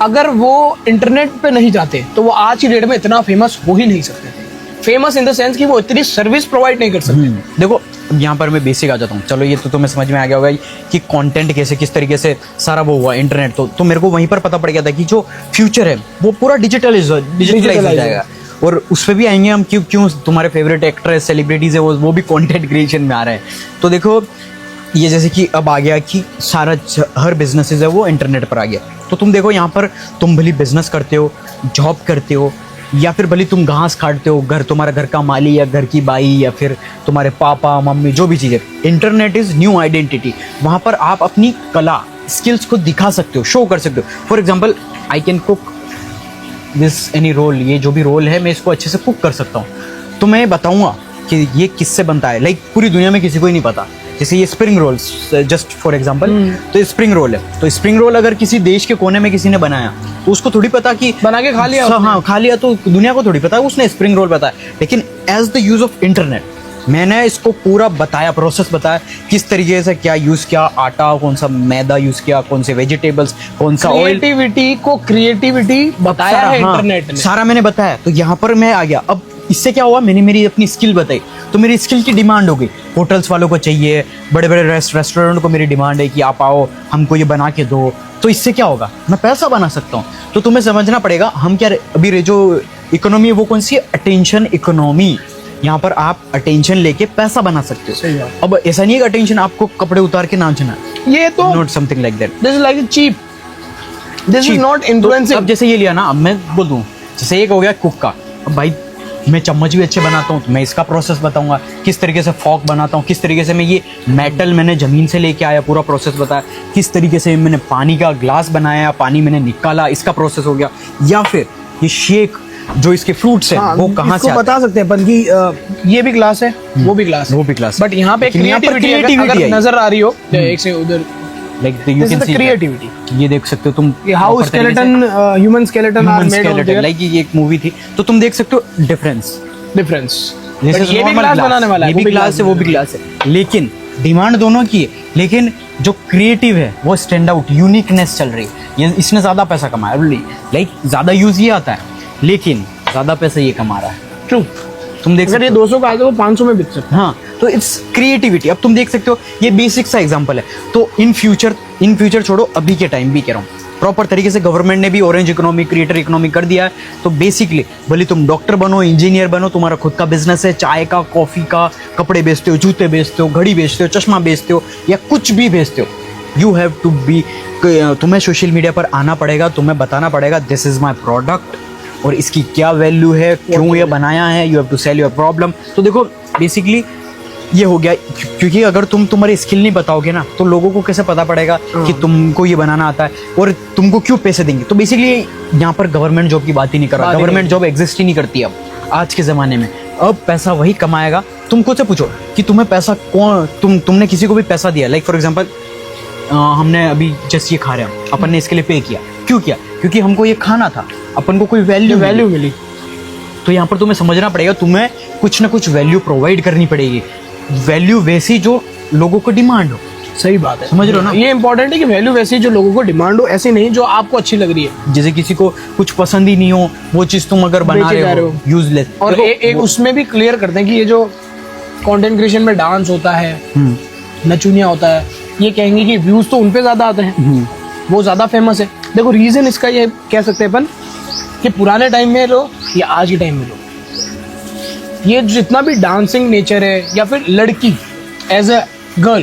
अगर वो इंटरनेट पे नहीं जाते तो वो आज की डेट में इतना फेमस हो ही नहीं सकते थे। फेमस इन द सेंस कि वो इतनी सर्विस प्रोवाइड नहीं कर सकते। देखो यहाँ पर मैं बेसिक आ जाता हूँ, चलो ये तो तुम्हें समझ में आ गया होगा कि कंटेंट कैसे किस तरीके से सारा वो हुआ इंटरनेट। तो मेरे को वहीं पर पता पड़ गया था कि जो फ्यूचर है वो पूरा डिजिटलाइज हो जाएगा। और उस पर भी आएंगे हम, क्यों तुम्हारे फेवरेट एक्ट्रेस सेलिब्रिटीज है वो भी कंटेंट क्रिएशन में आ रहे हैं। तो देखो ये जैसे कि अब आ गया कि सारा हर बिजनेसेस है वो इंटरनेट पर आ गया। तो तुम देखो यहाँ पर तुम भले बिजनेस करते हो, जॉब करते हो, या फिर भले तुम घास काटते हो, तुम्हारा घर का माली या घर की बाई या फिर तुम्हारे पापा मम्मी जो भी चीज़ें, इंटरनेट इज़ न्यू आइडेंटिटी। वहाँ पर आप अपनी कला स्किल्स को दिखा सकते हो, शो कर सकते हो। For example I can cook this any roll, ये जो भी रोल है मैं इसको अच्छे से कुक कर सकता हूँ। तो मैं बताऊँगा कि ये किससे बनता है, लाइक पूरी दुनिया में किसी को ही नहीं पता। जैसे ये spring rolls just for example, तो ये स्प्रिंग रोल है। तो स्प्रिंग रोल अगर किसी देश के कोने में किसी ने बनाया तो उसको थोड़ी पता कि बना के खा लिया, हाँ खा लिया, तो दुनिया को थोड़ी पता उसने स्प्रिंग रोल बताया। लेकिन as the use of internet मैंने इसको पूरा बताया, प्रोसेस बताया, किस तरीके से क्या यूज किया, आटा कौन सा मैदा यूज किया, कौन से वेजिटेबल्स, कौन सा ऑयल, क्रिएटिविटी बताया है इंटरनेट ने, सारा मैंने बताया। तो यहाँ पर मैं आ गया। अब इससे क्या हुआ, मैंने मेरी अपनी स्किल बताई, तो मेरी स्किल की डिमांड हो गई। होटल्स वालों को चाहिए, बड़े बड़े रेस्टोरेंट को मेरी डिमांड है कि आप आओ हमको ये बना के दो। तो इससे क्या होगा, मैं पैसा बना सकता हूँ। तो तुम्हें समझना पड़ेगा हम क्या, अभी जो इकोनॉमी है वो कौन सी है, अटेंशन इकोनॉमी। यहाँ पर आप अटेंशन लेके पैसा बना सकते हो। अब ऐसा नहीं है कि अटेंशन आपको कपड़े उतार के नाचना, ये तो not something like that, this is like cheap, this is not influencing. अब जैसे ये लिया ना, अब मैं बोल दूं, जैसे एक हो गया कुक का। अब भाई मैं चम्मच भी अच्छे बनाता हूँ, तो मैं इसका प्रोसेस बताऊंगा, किस तरीके से फॉक बनाता हूँ, किस तरीके से मैं ये मेटल मैंने ज़मीन से लेके आया, पूरा प्रोसेस बताया, किस तरीके से मैंने पानी का ग्लास बनाया, पानी मैंने निकाला, इसका प्रोसेस हो गया, या फिर ये शेक जो इसके फ्रूट्स हैं वो कहाँ से बता सकते हैं अपन की ये भी ग्लास है, वो भी ग्लास है, वो भी ग्लास, बट यहाँ पे क्रिएटिविटी अगर नजर आ रही हो एक से उधर, like you can see creativity, ये देख सकते हो तुम, how skeleton human skeleton are made of there, like ये एक मूवी थी, तो तुम देख सकते हो डिफरेंस। ये भी ग्लास बनाने वाला है, ये भी ग्लास है, वो भी ग्लास है, लेकिन डिमांड दोनों की है, लेकिन जो क्रिएटिव है वो स्टैंड आउट, यूनिकनेस चल रही है, ये इसने ज्यादा पैसा कमाया, लाइक ज्यादा यूज ये आता है, लेकिन ज्यादा पैसा ये कमा रहा है। ट्रू, तुम देख अगर ये 200 का आता है वो 500 में बिक सकता है। हाँ, तो इट्स क्रिएटिविटी। अब तुम देख सकते हो ये बेसिक सा एग्जांपल है, तो इन फ्यूचर छोड़ो, अभी के टाइम भी कह रहा हूँ, प्रॉपर तरीके से गवर्नमेंट ने भी ऑरेंज इकोनॉमी, क्रिएटर इकोनॉमी कर दिया है, तो बेसिकली भले तुम डॉक्टर बनो, इंजीनियर बनो, तुम्हारा खुद का बिजनेस है, चाय का, कॉफी का, कपड़े बेचते हो, जूते बेचते हो, घड़ी बेचते हो, चश्मा बेचते हो, या कुछ भी बेचते हो, यू हैव टू बी, तुम्हें सोशल मीडिया पर आना पड़ेगा, तुम्हें बताना पड़ेगा दिस इज माई प्रोडक्ट और इसकी क्या वैल्यू है, क्यों ये बनाया है, you have to sell your problem. तो देखो बेसिकली ये हो गया, क्योंकि अगर तुम तुम्हारी स्किल नहीं बताओगे ना, तो लोगों को कैसे पता पड़ेगा कि तुमको ये बनाना आता है और तुमको क्यों पैसे देंगे। तो बेसिकली यहाँ पर गवर्नमेंट जॉब की बात ही नहीं कर रहा, गवर्नमेंट जॉब एग्जिस्ट ही नहीं करती अब आज के ज़माने में। अब पैसा वही कमाएगा, तुम खुद से पूछो कि तुम्हें पैसा कौन, तुमने किसी को भी पैसा दिया, लाइक फॉर एग्जाम्पल हमने अभी जस्ट ये खा रहे हैं, अपन ने इसके लिए पे किया, क्यों किया, क्योंकि हमको ये खाना था, अपन को कोई वैल्यू मिली। तो यहाँ पर तुम्हें समझना पड़ेगा, तुम्हें कुछ ना कुछ वैल्यू प्रोवाइड करनी पड़ेगी, वैल्यू वैसी जो लोगों को डिमांड हो। सही बात है, समझ रहे हो ना, ये इंपॉर्टेंट है कि वैल्यू वैसी जो लोगों को डिमांड हो, ऐसी नहीं जो आपको अच्छी लग रही है। जैसे किसी को कुछ पसंद ही नहीं हो, वो चीज तुम अगर बना रहे हो यूजलेस। और एक उसमें भी क्लियर करते हैं कि ये जो कंटेंट क्रिएशन में डांस होता है, नचुनिया होता है, ये कहेंगे कि व्यूज तो उनपे ज्यादा आते हैं, वो ज्यादा फेमस है। देखो रीजन इसका ये कह सकते हैं अपन कि पुराने टाइम में लो या आज के टाइम में लो, ये जितना भी डांसिंग नेचर है, या फिर लड़की एज अ गर्ल,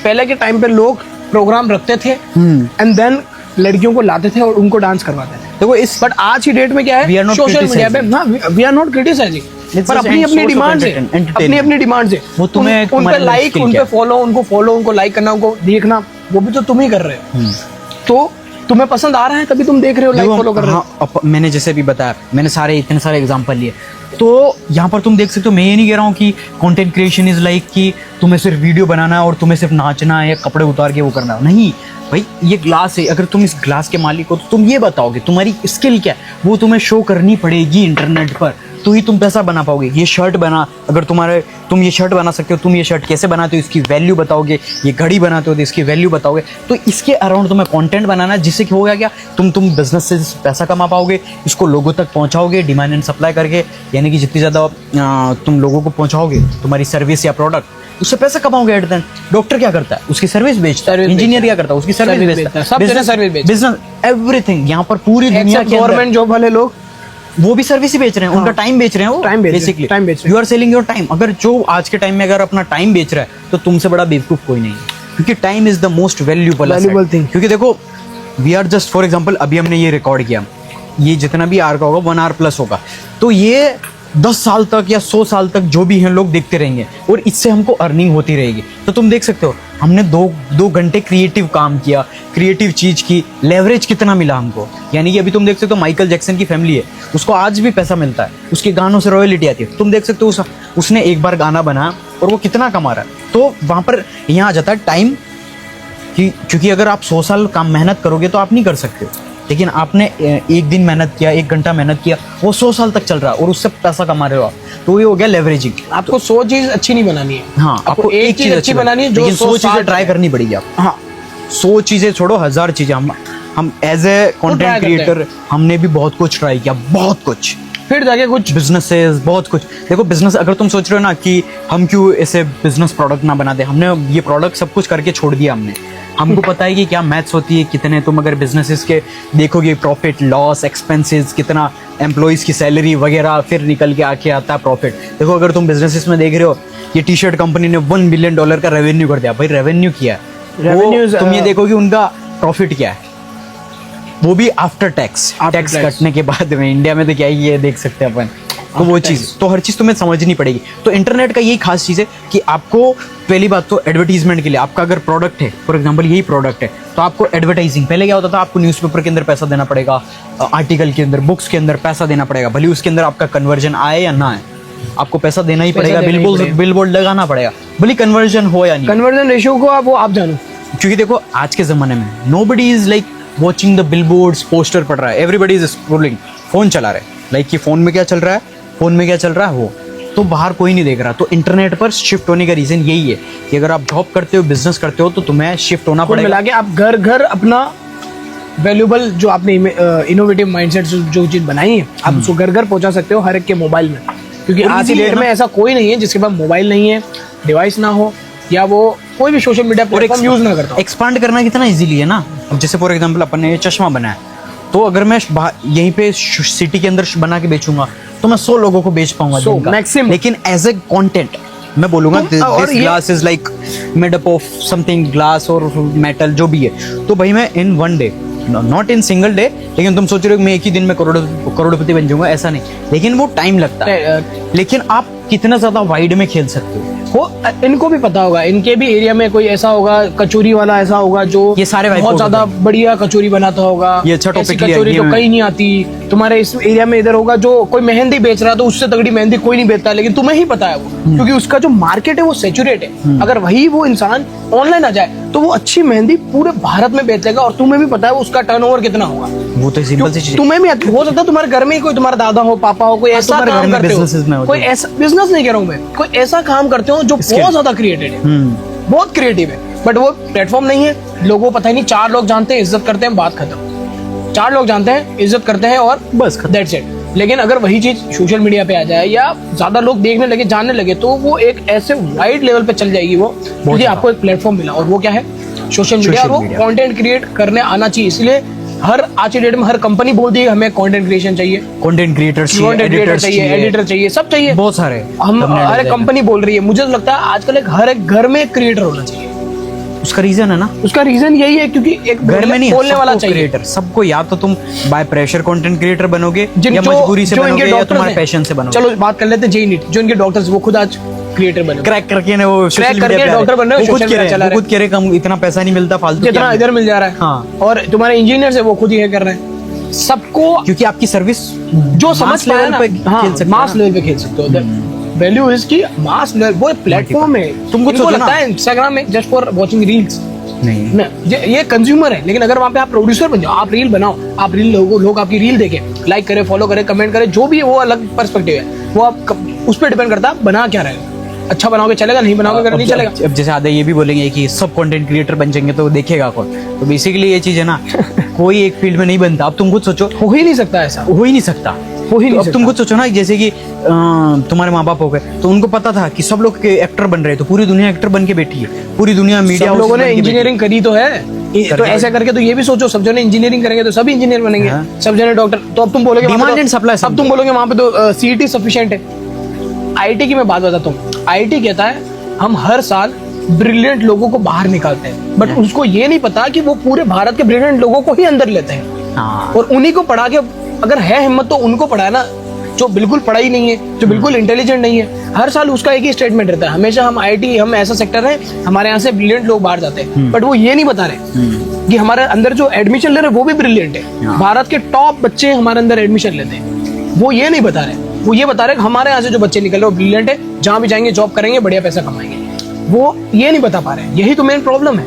पहले के टाइम पे लोग प्रोग्राम रखते थे एंड देन लड़कियों को लाते थे और उनको डांस करवाते थे। देखो इस बट आज की डेट में क्या है, सोशल मीडिया पे ना, वी आर नॉट क्रिटिसाइजिंग, पर अपनी डिमांड से, अपनी डिमांड से वो तुम्हें उन पे लाइक, उन पे फॉलो, उनको लाइक करना, उनको देखना, वो भी तो तुम ही कर रहे हो। तो तुम्हें पसंद आ रहा है तभी तुम देख रहे हो, लाइक फॉलो कर रहे हो। मैंने जैसे भी बताया, मैंने इतने सारे एग्जांपल लिए, तो यहाँ पर तुम देख सकते हो, मैं ये नहीं कह रहा हूँ कि कंटेंट क्रिएशन इज लाइक कि तुम्हें सिर्फ वीडियो बनाना है और तुम्हें सिर्फ नाचना है या कपड़े उतार के वो करना है, नहीं भाई, ये ग्लास है, अगर तुम इस ग्लास के मालिक हो तो तुम ये बताओगे तुम्हारी स्किल क्या है, वो तुम्हें शो करनी पड़ेगी इंटरनेट पर, तो ही तुम पैसा बना पाओगे। ये शर्ट बना, अगर तुम ये शर्ट बना सकते हो, तुम ये शर्ट कैसे बनाते हो इसकी वैल्यू बताओगे, ये घड़ी बनाते हो तो इसकी वैल्यू बताओगे, तो इसके अराउंड तुम्हें कंटेंट बनाना, जिससे कि होगा क्या, तुम बिजनेस से पैसा कमा पाओगे, इसको लोगों तक पहुंचाओगे डिमांड एंड सप्लाई करके, यानी कि जितनी ज़्यादा तुम लोगों को पहुंचाओगे तुम्हारी सर्विस या प्रोडक्ट, उससे पैसा कमाओगे। एट द डॉक्टर क्या करता है, उसकी सर्विस बेचता है, इंजीनियर क्या करता है, उसकी सर्विस बेचता है, बिजनेस एवरीथिंग। यहाँ पर पूरी दुनिया के गवर्नमेंट जॉब वाले लोग वो भी सर्विस ही बेच रहे हैं, उनका टाइम बेच रहे हैं, वो टाइम बेसिकली टाइम बेच रहे हैं। You are selling your time. अगर जो आज के टाइम में अगर अपना टाइम बेच रहा है तो तुमसे बड़ा बेवकूफ कोई नहीं है, क्योंकि time is the most valuable thing. क्योंकि देखो we are just for example, अभी हमने ये रिकॉर्ड किया, ये जितना भी आर का होगा 1 hour प्लस होगा, तो ये 10 साल तक या 100 साल तक जो भी हैं लोग देखते रहेंगे और इससे हमको अर्निंग होती रहेगी। तो तुम देख सकते हो हमने 2 घंटे क्रिएटिव काम किया, क्रिएटिव चीज की, लेवरेज कितना मिला हमको। यानी कि अभी तुम देख सकते हो माइकल जैक्सन की फैमिली है, उसको आज भी पैसा मिलता है, उसके गानों से रॉयल्टी आती है। तुम देख सकते हो उसने एक बार गाना बनाया और वो कितना कमा रहा है। तो वहां पर यहाँ आ जाता है टाइम कि, क्योंकि अगर आप 100 साल काम मेहनत करोगे तो आप नहीं कर सकते, लेकिन आपने एक दिन मेहनत किया, 1 घंटा मेहनत किया, वो 100 साल तक चल रहा है और उससे पैसा कमा रहे हो आप, तो ये हो गया लेवरेजिंग। आपको 100 चीज अच्छी नहीं बनानी है, हाँ, आपको एक चीज अच्छी बनानी है, जो 100 चीजें ट्राई करनी पड़ेगी आप। हाँ, 100 चीजें छोड़ो, 1000 चीजें। हम एज ए कंटेंट क्रिएटर हमने भी बहुत कुछ ट्राई किया, बहुत कुछ, फिर जाके कुछ बिजनेसेस, बहुत कुछ। देखो बिजनेस, अगर तुम सोच रहे हो ना कि हम क्यों ऐसे बिजनेस प्रोडक्ट ना बना दे, हमने ये प्रोडक्ट सब कुछ करके छोड़ दिया हमको पता है कि क्या मैथ्स होती है, कितने तुम अगर बिजनेसेस के देखोगे, प्रॉफिट लॉस एक्सपेंसेस, कितना एम्प्लॉइज की सैलरी वगैरह, फिर निकल के आके आता है प्रॉफिट। देखो अगर तुम बिजनेसेस में देख रहे हो, ये टी-शर्ट कंपनी ने $1 बिलियन का रेवेन्यू कर दिया, भाई रेवेन्यू क्या है, तुम ये देखो कि उनका प्रॉफिट क्या है, वो भी आफ्टर टैक्स कटने के बाद में। इंडिया में तो क्या ही ये देख सकते हैं अपन, तो वो चीज़, तो हर चीज़ तुम्हें समझनी पड़ेगी। तो इंटरनेट का यही खास चीज़ है कि आपको पहली बात तो एडवर्टीजमेंट के लिए, आपका अगर प्रोडक्ट है, फॉर एग्जांपल यही प्रोडक्ट है, तो आपको एडवर्टाइजिंग, पहले क्या होता था, आपको न्यूज़पेपर के अंदर पैसा देना पड़ेगा, आर्टिकल के अंदर, बुक्स के अंदर पैसा देना पड़ेगा, भले उसके अंदर आपका कन्वर्जन आए या ना आए, आपको पैसा देना ही पड़ेगा, बिलबोर्ड लगाना पड़ेगा, भले कन्वर्जन हो या नहीं। कन्वर्जन रेशियो को आप जानो, क्योंकि देखो आज के ज़माने में nobody is like watching the billboards, poster पढ़ रहा है, एवरीबडी इज स्क्रोलिंग, फोन चला रहे, लाइक कि फोन में क्या चल रहा है, फोन में क्या चल रहा है, वो तो बाहर कोई नहीं देख रहा। तो इंटरनेट पर शिफ्ट होने का रीज़न यही है कि अगर आप जॉब करते हो, बिजनेस करते हो, तो तुम्हें शिफ्ट होना पड़ेगा। मिला के आप घर घर अपना वैल्यूबल जो आपने इनोवेटिव माइंडसेट जो चीज़ बनाई है, आप उसको घर घर पहुंचा सकते हो हर एक के मोबाइल में। क्योंकि आज की डेट में ऐसा कोई नहीं है जिसके पास मोबाइल नहीं है, डिवाइस ना हो, या वो कोई भी सोशल मीडिया प्लेटफॉर्म यूज ना करता। एक्सपांड करना कितना इजीली है ना। अब जैसे फॉर एग्जांपल अपन ने ये चश्मा बनाया, तो अगर मैं यहीं पे सिटी के अंदर बना के बेचूंगा तो मैं 100 लोगों को बेच पाऊंगा मैक्सिमम। लेकिन एज ए कंटेंट मैं बोलूंगा this glass is like made up of something, glass और मेटल जो भी है, तो भाई मैं in one day, not in single day, लेकिन तुम सोच रहे हो मैं एक ही दिन में करोड़पति बन जाऊंगा, ऐसा नहीं, लेकिन वो टाइम लगता है। लेकिन आप कितना ज्यादा वाइड में खेल सकते हो, इनको भी पता होगा, इनके भी एरिया में कोई ऐसा होगा कचौरी वाला ऐसा होगा जो ये सारे बहुत ज्यादा बढ़िया कचौरी बनाता होगा, ये अच्छा टॉपिक लिया, कचौरी तो कहीं नहीं आती। तुम्हारे इस एरिया में इधर होगा जो कोई मेहंदी बेच रहा है, तो उससे तगड़ी मेहंदी कोई नहीं बेचता, लेकिन तुम्हें ही पता है वो, क्योंकि उसका जो मार्केट है वो सैचुरेट है। अगर वही वो इंसान ऑनलाइन आ जाए तो वो अच्छी मेहंदी पूरे भारत में बेचेगा, और तुम्हें भी पता है उसका टर्नओवर कितना होगा। वो तो सिंपल सी चीज, तुम्हें भी हो सकता है तुम्हारे घर में ही कोई तुम्हारा दादा हो, पापा हो, कोई ऐसा काम करते हो, कोई ऐसा बिजनेस नहीं कह रहा हूँ मैं, कोई ऐसा काम करते हो जो बहुत ज्यादा क्रिएटिव है, बहुत क्रिएटिव है, बट वो प्लेटफॉर्म नहीं है, लोगों को पता ही नहीं। 4 लोग जानते हैं, इज्जत करते हैं, बात खत्म। 4 लोग जानते हैं, इज्जत करते हैं, और बस दैट्स इट। लेकिन अगर वही चीज सोशल मीडिया पे आ जाए या ज्यादा लोग देखने लगे, जानने लगे, तो वो एक ऐसे वाइड लेवल पे चल जाएगी वो, क्योंकि आपको एक प्लेटफॉर्म मिला, और वो क्या है, सोशल मीडिया। वो कंटेंट क्रिएट करने आना चाहिए, इसलिए हर आज की डेट में हर कंपनी बोलती है हमें कंटेंट क्रिएशन चाहिए, कंटेंट क्रिएटर चाहिए, एडिटर चाहिए, सब चाहिए, बहुत सारे। हम हर एक कंपनी बोल रही है। मुझे तो लगता है आजकल हर एक घर में एक क्रिएटर होना चाहिए। उसका रीजन है ना, उसका रीजन यही है क्योंकि एक घर में नहीं बोलने वाला चाहिए क्रिएटर सबको, या तो तुम बाय प्रेशर कंटेंट क्रिएटर बनोगे या मजबूरी से बनोगे या तुम्हारे पैशन से बनोगे। चलो बात कर लेते हैं जेई नीट, जो इनके डॉक्टर्स वो खुद आज क्रिएटर बने, क्रैक करके ना वो क्रैक करके डॉक्टर बन रहे हैं, खुद कह रहे कम इतना पैसा नहीं मिलता फालतू, जितना इधर मिल जा रहा है। हाँ। और तुम्हारे इंजीनियर से वो खुद ये कर रहे हैं सबको, क्योंकि आपकी सर्विस जो समझ लेवल पे मास लेवल पे खेल सकते हो। वैल्यू इज की मास लेवल, वो प्लेटफॉर्म है। तुमको लगता है इंस्टाग्राम में जस्ट फॉर वाचिंग रील्स नहीं, ये कंज्यूमर है, लेकिन अगर वहाँ पे आप प्रोड्यूसर बन जाओ, आप रील बनाओ, आप रील लोग आपकी रील देखें, लाइक करें, फॉलो करें, कमेंट करें, जो भी है वो अलग पर्सपेक्टिव है, वो आप उस पर डिपेंड करता है बना क्या रहेगा। अच्छा बनाओगे चलेगा, नहीं बनाओगे अगर नहीं चलेगा। अब जैसे आधे ये भी बोलेंगे कि सब कंटेंट क्रिएटर बन जाएंगे तो देखेगा कौन, तो बेसिकली ये चीज है ना कोई एक फील्ड में नहीं बनता। अब तुम खुद सोचो, हो ही नहीं सकता ऐसा, हो ही नहीं सकता, हो ही नहीं अब तुम खुद सोचो ना, जैसे कि तुम्हारे माँ बाप हो गए तो उनको पता था कि सब लोग एक्टर बन रहे हैं, तो पूरी दुनिया एक्टर बन के बैठी है, पूरी दुनिया मीडिया लोगों ने इंजीनियरिंग करी तो है, तो ऐसा करके तो ये भी सोचो सब जने इंजीनियरिंग करेंगे तो सभी इंजीनियर बनेंगे, सब जने डॉक्टर। तो अब तुम बोलोगे डिमांड एंड सप्लाई, अब तुम बोलोगे वहां पे तो सीईटी सफिशिएंट है। आईटी की मैं बात बताता हूँ, आईटी कहता है हम हर साल ब्रिलियंट लोगों को बाहर निकालते हैं, बट उसको ये नहीं पता कि वो पूरे भारत के ब्रिलियंट लोगों को ही अंदर लेते हैं, और उन्हीं को पढ़ा के, अगर है हिम्मत तो उनको पढ़ाए ना, जो बिल्कुल पढ़ा ही नहीं है, जो बिल्कुल इंटेलिजेंट नहीं है। हर साल उसका एक ही स्टेटमेंट रहता है, हमेशा हम आईटी, हम ऐसा सेक्टर है, हमारे यहाँ से ब्रिलियंट लोग बाहर जाते हैं, बट वो ये नहीं बता रहे कि हमारे अंदर जो एडमिशन ले रहे हैं वो भी ब्रिलियंट है, भारत के टॉप बच्चे हमारे अंदर एडमिशन लेते हैं, वो ये नहीं बता रहे। वो ये बता रहे हमारे यहाँ से जो बच्चे निकल रहे वो ब्रिलियंट है, जहाँ भी जाएंगे जॉब करेंगे, बढ़िया पैसा कमाएंगे, वो ये नहीं बता पा रहे। यही तो मेन प्रॉब्लम है।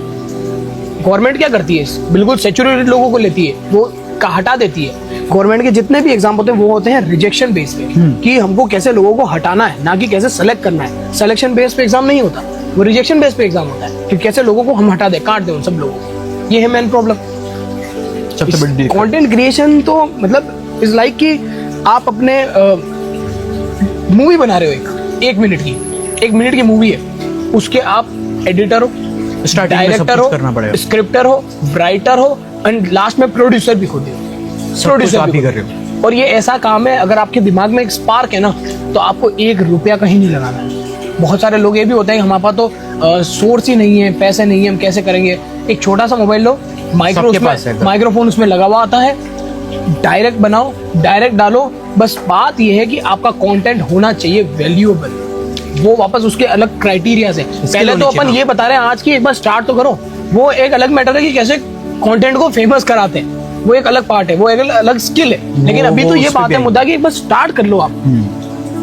गवर्नमेंट क्या करती है, बिल्कुल सैचुरेटेड लोगों को लेती है, वो हटा देती है। गवर्नमेंट के जितने भी एग्जाम होते हैं वो होते हैं रिजेक्शन बेस पे, कि हमको कैसे लोगों को हटाना है, ना कि कैसे सेलेक्ट करना है। सिलेक्शन बेस पे एग्जाम नहीं होता, वो रिजेक्शन बेस पे एग्जाम होता है, कि कैसे लोगों को हम हटा दे, काट दे उन सब लोगों को। ये है मेन प्रॉब्लम। कंटेंट क्रिएशन तो मतलब इज लाइक कि आप अपने मूवी बना रहे हो, एक मिनट की मूवी है, उसके आप एडिटर हो, डायरेक्टर हो, स्क्रिप्टर हो, राइटर हो, एंड लास्ट में प्रोड्यूसर भी खुद हो, प्रोड्यूसर भी कर रहे हो। और ये ऐसा काम है, अगर आपके दिमाग में एक स्पार्क है ना, तो आपको 1 रुपया कहीं नहीं लगाना है। बहुत सारे लोग ये भी होते हैं हमारे पास तो सोर्स ही नहीं है, पैसे नहीं है, हम कैसे करेंगे। एक छोटा सा मोबाइल लो, माइक्रोफोन उसमें लगा हुआ आता है, डायरेक्ट बनाओ, डायरेक्ट डालो। बस बात यह है कि आपका कंटेंट होना चाहिए वैल्यूएबल, वो वापस उसके अलग क्राइटेरिया से। पहले तो अपन ये बता रहे हैं आज की, एक बार स्टार्ट तो करो। वो एक अलग मैटर है कि कैसे कंटेंट को फेमस कराते हैं, वो एक अलग पार्ट है, वो एक अलग स्किल है। लेकिन अभी तो ये बात है मुद्दा कि एक बार स्टार्ट कर लो आप।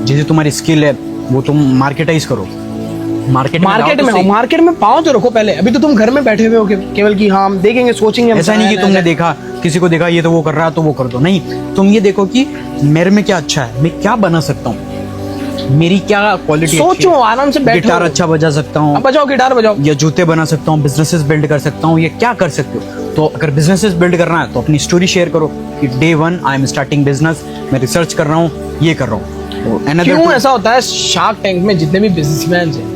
जैसे तुम्हारी स्किल है वो तुम मार्केटाइज करो, मार्केट में पाओ तो रखो पहले। अभी तो तुम घर में बैठे हुए हो केवल कि हाँ हम देखेंगे, सोचेंगे। ऐसा नहीं कि तुमने देखा, किसी को देखा ये तो वो कर रहा है तो वो कर दो, नहीं। तुम ये देखो कि मेरे में क्या अच्छा है, मैं क्या बना सकता हूँ, मेरी क्या क्वालिटी, सोचो आराम से बैठो। गिटार अच्छा बजा सकता हूँ, बजाओ गिटार बजाओ, या जूते बना सकता हूँ, बिजनेसेस बिल्ड कर सकता हूँ, ये क्या कर सकते हो। तो अगर बिजनेसेस बिल्ड करना है तो अपनी स्टोरी शेयर करो कि day 1 I am starting business, मैं रिसर्च कर रहा हूँ, ये कर रहा हूँ। क्यों ऐसा होता है, शार्क टैंक में जितने भी बिजनेसमैन हैं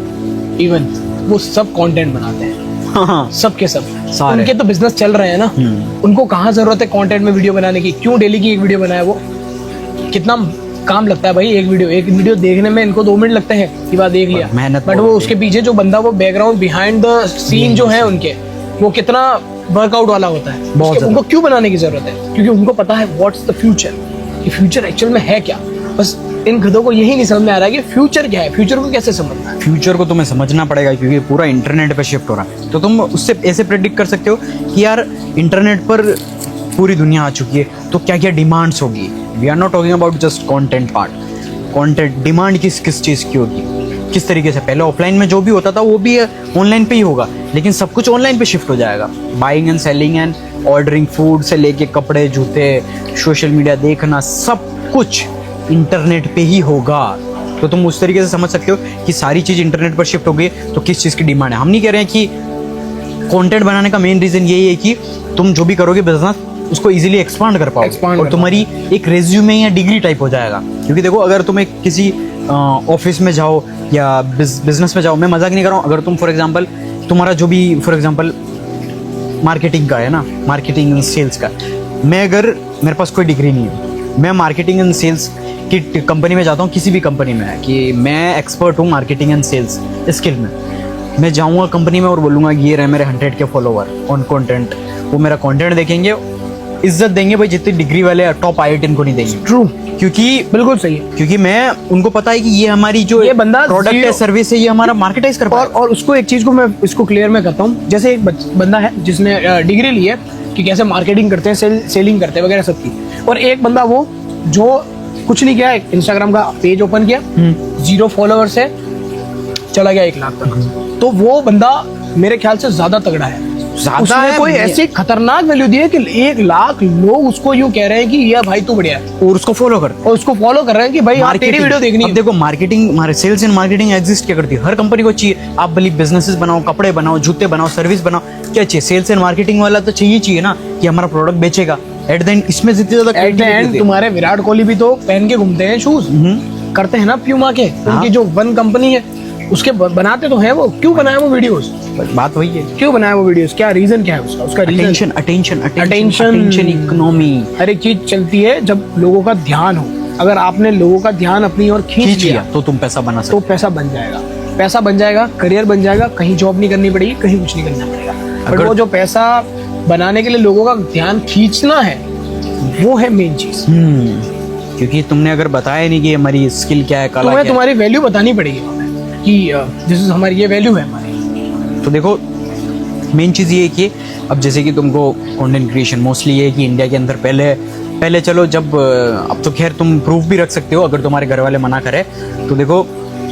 इवन वो सब कंटेंट बनाते हैं। हाँ, सब के सब उनके तो बिजनेस चल रहे हैं ना, उनको कहाँ जरूरत है कंटेंट में वीडियो बनाने की। क्यों डेली की एक वीडियो बनाए, वो कितना काम लगता है भाई। एक वीडियो देखने में इनको 2 मिनट लगते हैं कि बात देख लिया, मेहनत। बट वो उसके पीछे जो बंदा, वो बैकग्राउंड बिहाइंड द सीन जो है उनके, वो कितना वर्कआउट वाला होता है। उनको क्यों बनाने की जरूरत है, क्योंकि उनको पता है व्हाट्स द फ्यूचर, कि फ्यूचर एक्चुअल में है क्या। बस इन गधों को यही नहीं समझ में आ रहा है कि फ्यूचर क्या है, फ्यूचर को कैसे समझना है। फ्यूचर को तुम्हें समझना पड़ेगा क्योंकि पूरा इंटरनेट पे शिफ्ट हो रहा है। तो तुम उससे ऐसे प्रेडिक्ट कर सकते हो कि यार इंटरनेट पर पूरी दुनिया आ चुकी है, तो क्या क्या डिमांड्स होगी। We are not talking about just content part, content demand किस किस चीज़ की होगी, किस तरीके से। पहले ऑफलाइन में जो भी होता था वो भी ऑनलाइन पे ही होगा, लेकिन सब कुछ ऑनलाइन पे शिफ्ट हो जाएगा। Buying and selling and ordering, food से लेके कपड़े, जूते, सोशल मीडिया देखना, सब कुछ इंटरनेट पे ही होगा। तो तुम उस तरीके से समझ सकते हो कि सारी चीज़ इंटरनेट पर शिफ्ट हो गई, तो किस चीज़ की डिमांड है। हम नहीं कह रहे हैं कि कंटेंट बनाने का मेन रीज़न यही है कि तुम जो भी करोगे बिजनेस उसको इजीली एक्सपांड कर पाओ और तुम्हारी एक रेज्यूमे या डिग्री टाइप हो जाएगा। क्योंकि देखो, अगर तुम एक किसी ऑफिस में जाओ या बिजनेस में जाओ, मैं मजाक नहीं कर रहा हूँ, अगर तुम फॉर एग्जांपल तुम्हारा जो भी फॉर एग्जांपल मार्केटिंग का है ना, मार्केटिंग एंड सेल्स का, मैं अगर मेरे पास कोई डिग्री नहीं है, मैं मार्केटिंग एंड सेल्स की कंपनी में जाता हूँ, किसी भी कंपनी में कि मैं एक्सपर्ट हूँ मार्केटिंग एंड सेल्स स्किल में, मैं जाऊँगा कंपनी में और बोलूँगा ये रहे मेरे 100 के फॉलोवर ऑन कंटेंट, वो मेरा कंटेंट देखेंगे, इज्जत देंगे भाई, जितनी डिग्री वाले टॉप IIT को नहीं देंगे। ट्रू, क्योंकि बिल्कुल सही है, क्योंकि मैं उनको पता है कि ये हमारी जो ये बंदा प्रोडक्ट है, सर्विस है, ये हमारा मार्केटाइज कर पाए। और उसको एक चीज को मैं इसको क्लियर में करता हूँ। जैसे एक बंदा है जिसने डिग्री ली है कि कैसे मार्केटिंग करते हैं, सेलिंग करते हैं वगैरह सब की, और एक बंदा वो जो कुछ नहीं किया, इंस्टाग्राम का पेज ओपन किया, 0 फॉलोअर्स है, चला गया 1 लाख तक। तो वो बंदा मेरे ख्याल से ज्यादा तगड़ा है, उसने कोई ऐसी खतरनाक वैल्यू दी है कि 1 लाख लोग उसको यूं कह रहे हैं कि ये भाई तू बढ़िया है, और उसको फॉलो कर रहे हैं कि भाई तेरी वीडियो देखनी है। अब देखो, मार्केटिंग, हमारे सेल्स एंड मार्केटिंग एग्जिस्ट क्या करती है, हर कंपनी को चाहिए। आप भले बिजनेसेस बनाओ, कपड़े बनाओ, जूते बनाओ, सर्विस बनाओ, क्या चाहिए, सेल्स एंड मार्केटिंग वाला तो चाहिए ना कि हमारा प्रोडक्ट बेचेगा। एट द एंड इसमें जितनी ज्यादा एट द एंड तुम्हारे विराट कोहली भी तो पहन के घूमते हैं शूज, करते हैं ना प्यूमा के, उनकी जो वन कंपनी है उसके बनाते तो है वो। क्यों बनाया वो वीडियोस, बात वही है, क्यों बनाया वो वीडियोस, क्या रीजन क्या है उसका रीजन अटेंशन इकोनॉमी। हर एक चीज चलती है जब लोगों का ध्यान हो। अगर आपने लोगों का ध्यान अपनी ओर खींच लिया तो तुम पैसा बना सकते हो, तो पैसा बन जाएगा, करियर बन जाएगा, कहीं जॉब नहीं करनी पड़ेगी, कहीं कुछ नहीं करना पड़ेगा। बट वो जो पैसा बनाने के लिए लोगों का ध्यान खींचना है, वो है मेन चीज। क्योंकि तुमने अगर बताया नहीं कि हमारी स्किल क्या है, कला तुम्हें तुम्हारी वैल्यू बतानी पड़ेगी कि दिस इज हमारी, ये वैल्यू है हमारी। तो देखो, मेन चीज़ ये है कि अब जैसे कि तुमको कंटेंट क्रिएशन मोस्टली ये है कि इंडिया के अंदर पहले चलो, जब अब तो खैर तुम प्रूफ भी रख सकते हो अगर तुम्हारे घर वाले मना करे तो। देखो,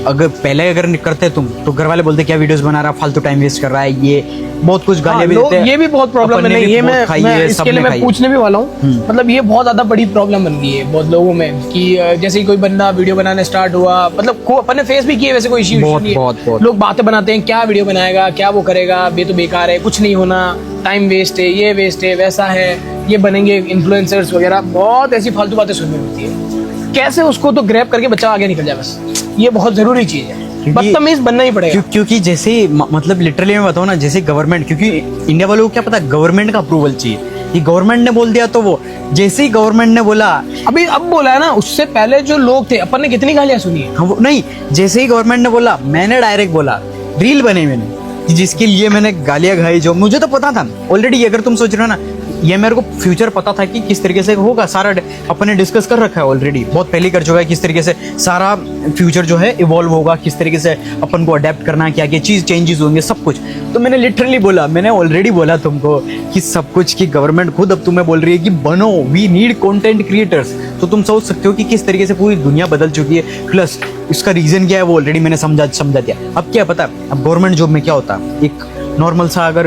अगर करते तुम तो घर वाले बोलते क्या वीडियोस बना रहा, फालतू टाइम वेस्ट कर रहा है, ये बहुत कुछ गालियां भी देते हैं। ये भी बहुत प्रॉब्लम है, ये मैं इसके लिए मैं पूछने भी वाला हूँ। मतलब ये बहुत ज्यादा बड़ी प्रॉब्लम बन गई है बहुत लोगों में कि जैसे ही कोई बंदा वीडियो बनाने स्टार्ट हुआ, मतलब अपने फेस भी किए, वैसे कोई इश्यू नहीं है, लोग बातें बनाते हैं, क्या वीडियो बनाएगा, क्या वो करेगा, ये तो बेकार है, कुछ नहीं होना, टाइम वेस्ट है, ये वेस्ट है, वैसा है, ये बनेंगे इन्फ्लुएंसर्स वगैरह, बहुत ऐसी फालतू बातें सुनने मिलती है। कैसे उसको तो ग्रैब करके बच्चा आगे निकल जाए, बस ये बहुत जरूरी चीज है। बदतमीज बनना ही पड़ेगा, क्योंकि जैसे मतलब लिटरली मैं बताऊँ ना, जैसे गवर्नमेंट, क्योंकि इंडिया वालों को क्या पता, गवर्नमेंट का अप्रूवल चाहिए कि गवर्नमेंट ने बोल दिया तो वो, जैसे ही गवर्नमेंट ने बोला, अब बोला है ना, उससे पहले जो लोग थे अपन ने कितनी गालियां सुनी है। हाँ, नहीं, जैसे ही गवर्नमेंट ने बोला, मैंने डायरेक्ट बोला, रील बने मैंने, जिसके लिए मैंने गालियां खाई, जो मुझे तो पता था ऑलरेडी। अगर तुम सोच रहे हो ना, ये मेरे को फ्यूचर पता था कि किस तरीके से होगा, सारा अपने डिस्कस कर रखा है ऑलरेडी, बहुत पहले कर चुका है किस तरीके से सारा फ्यूचर जो है इवॉल्व होगा, किस तरीके से अपन को अडेप्ट करना है, क्या क्या चीज़ चेंजेस होंगे, सब कुछ। तो मैंने लिटरली बोला, मैंने ऑलरेडी बोला तुमको कि सब कुछ की गवर्नमेंट खुद अब तुम्हें बोल रही है कि बनो, वी नीड कंटेंट क्रिएटर्स। तो तुम सोच सकते हो कि किस तरीके से पूरी दुनिया बदल चुकी है। प्लस इसका रीज़न क्या है वो ऑलरेडी मैंने समझा दिया। अब क्या पता है, अब गवर्नमेंट जॉब में क्या होता है, एक नॉर्मल सा अगर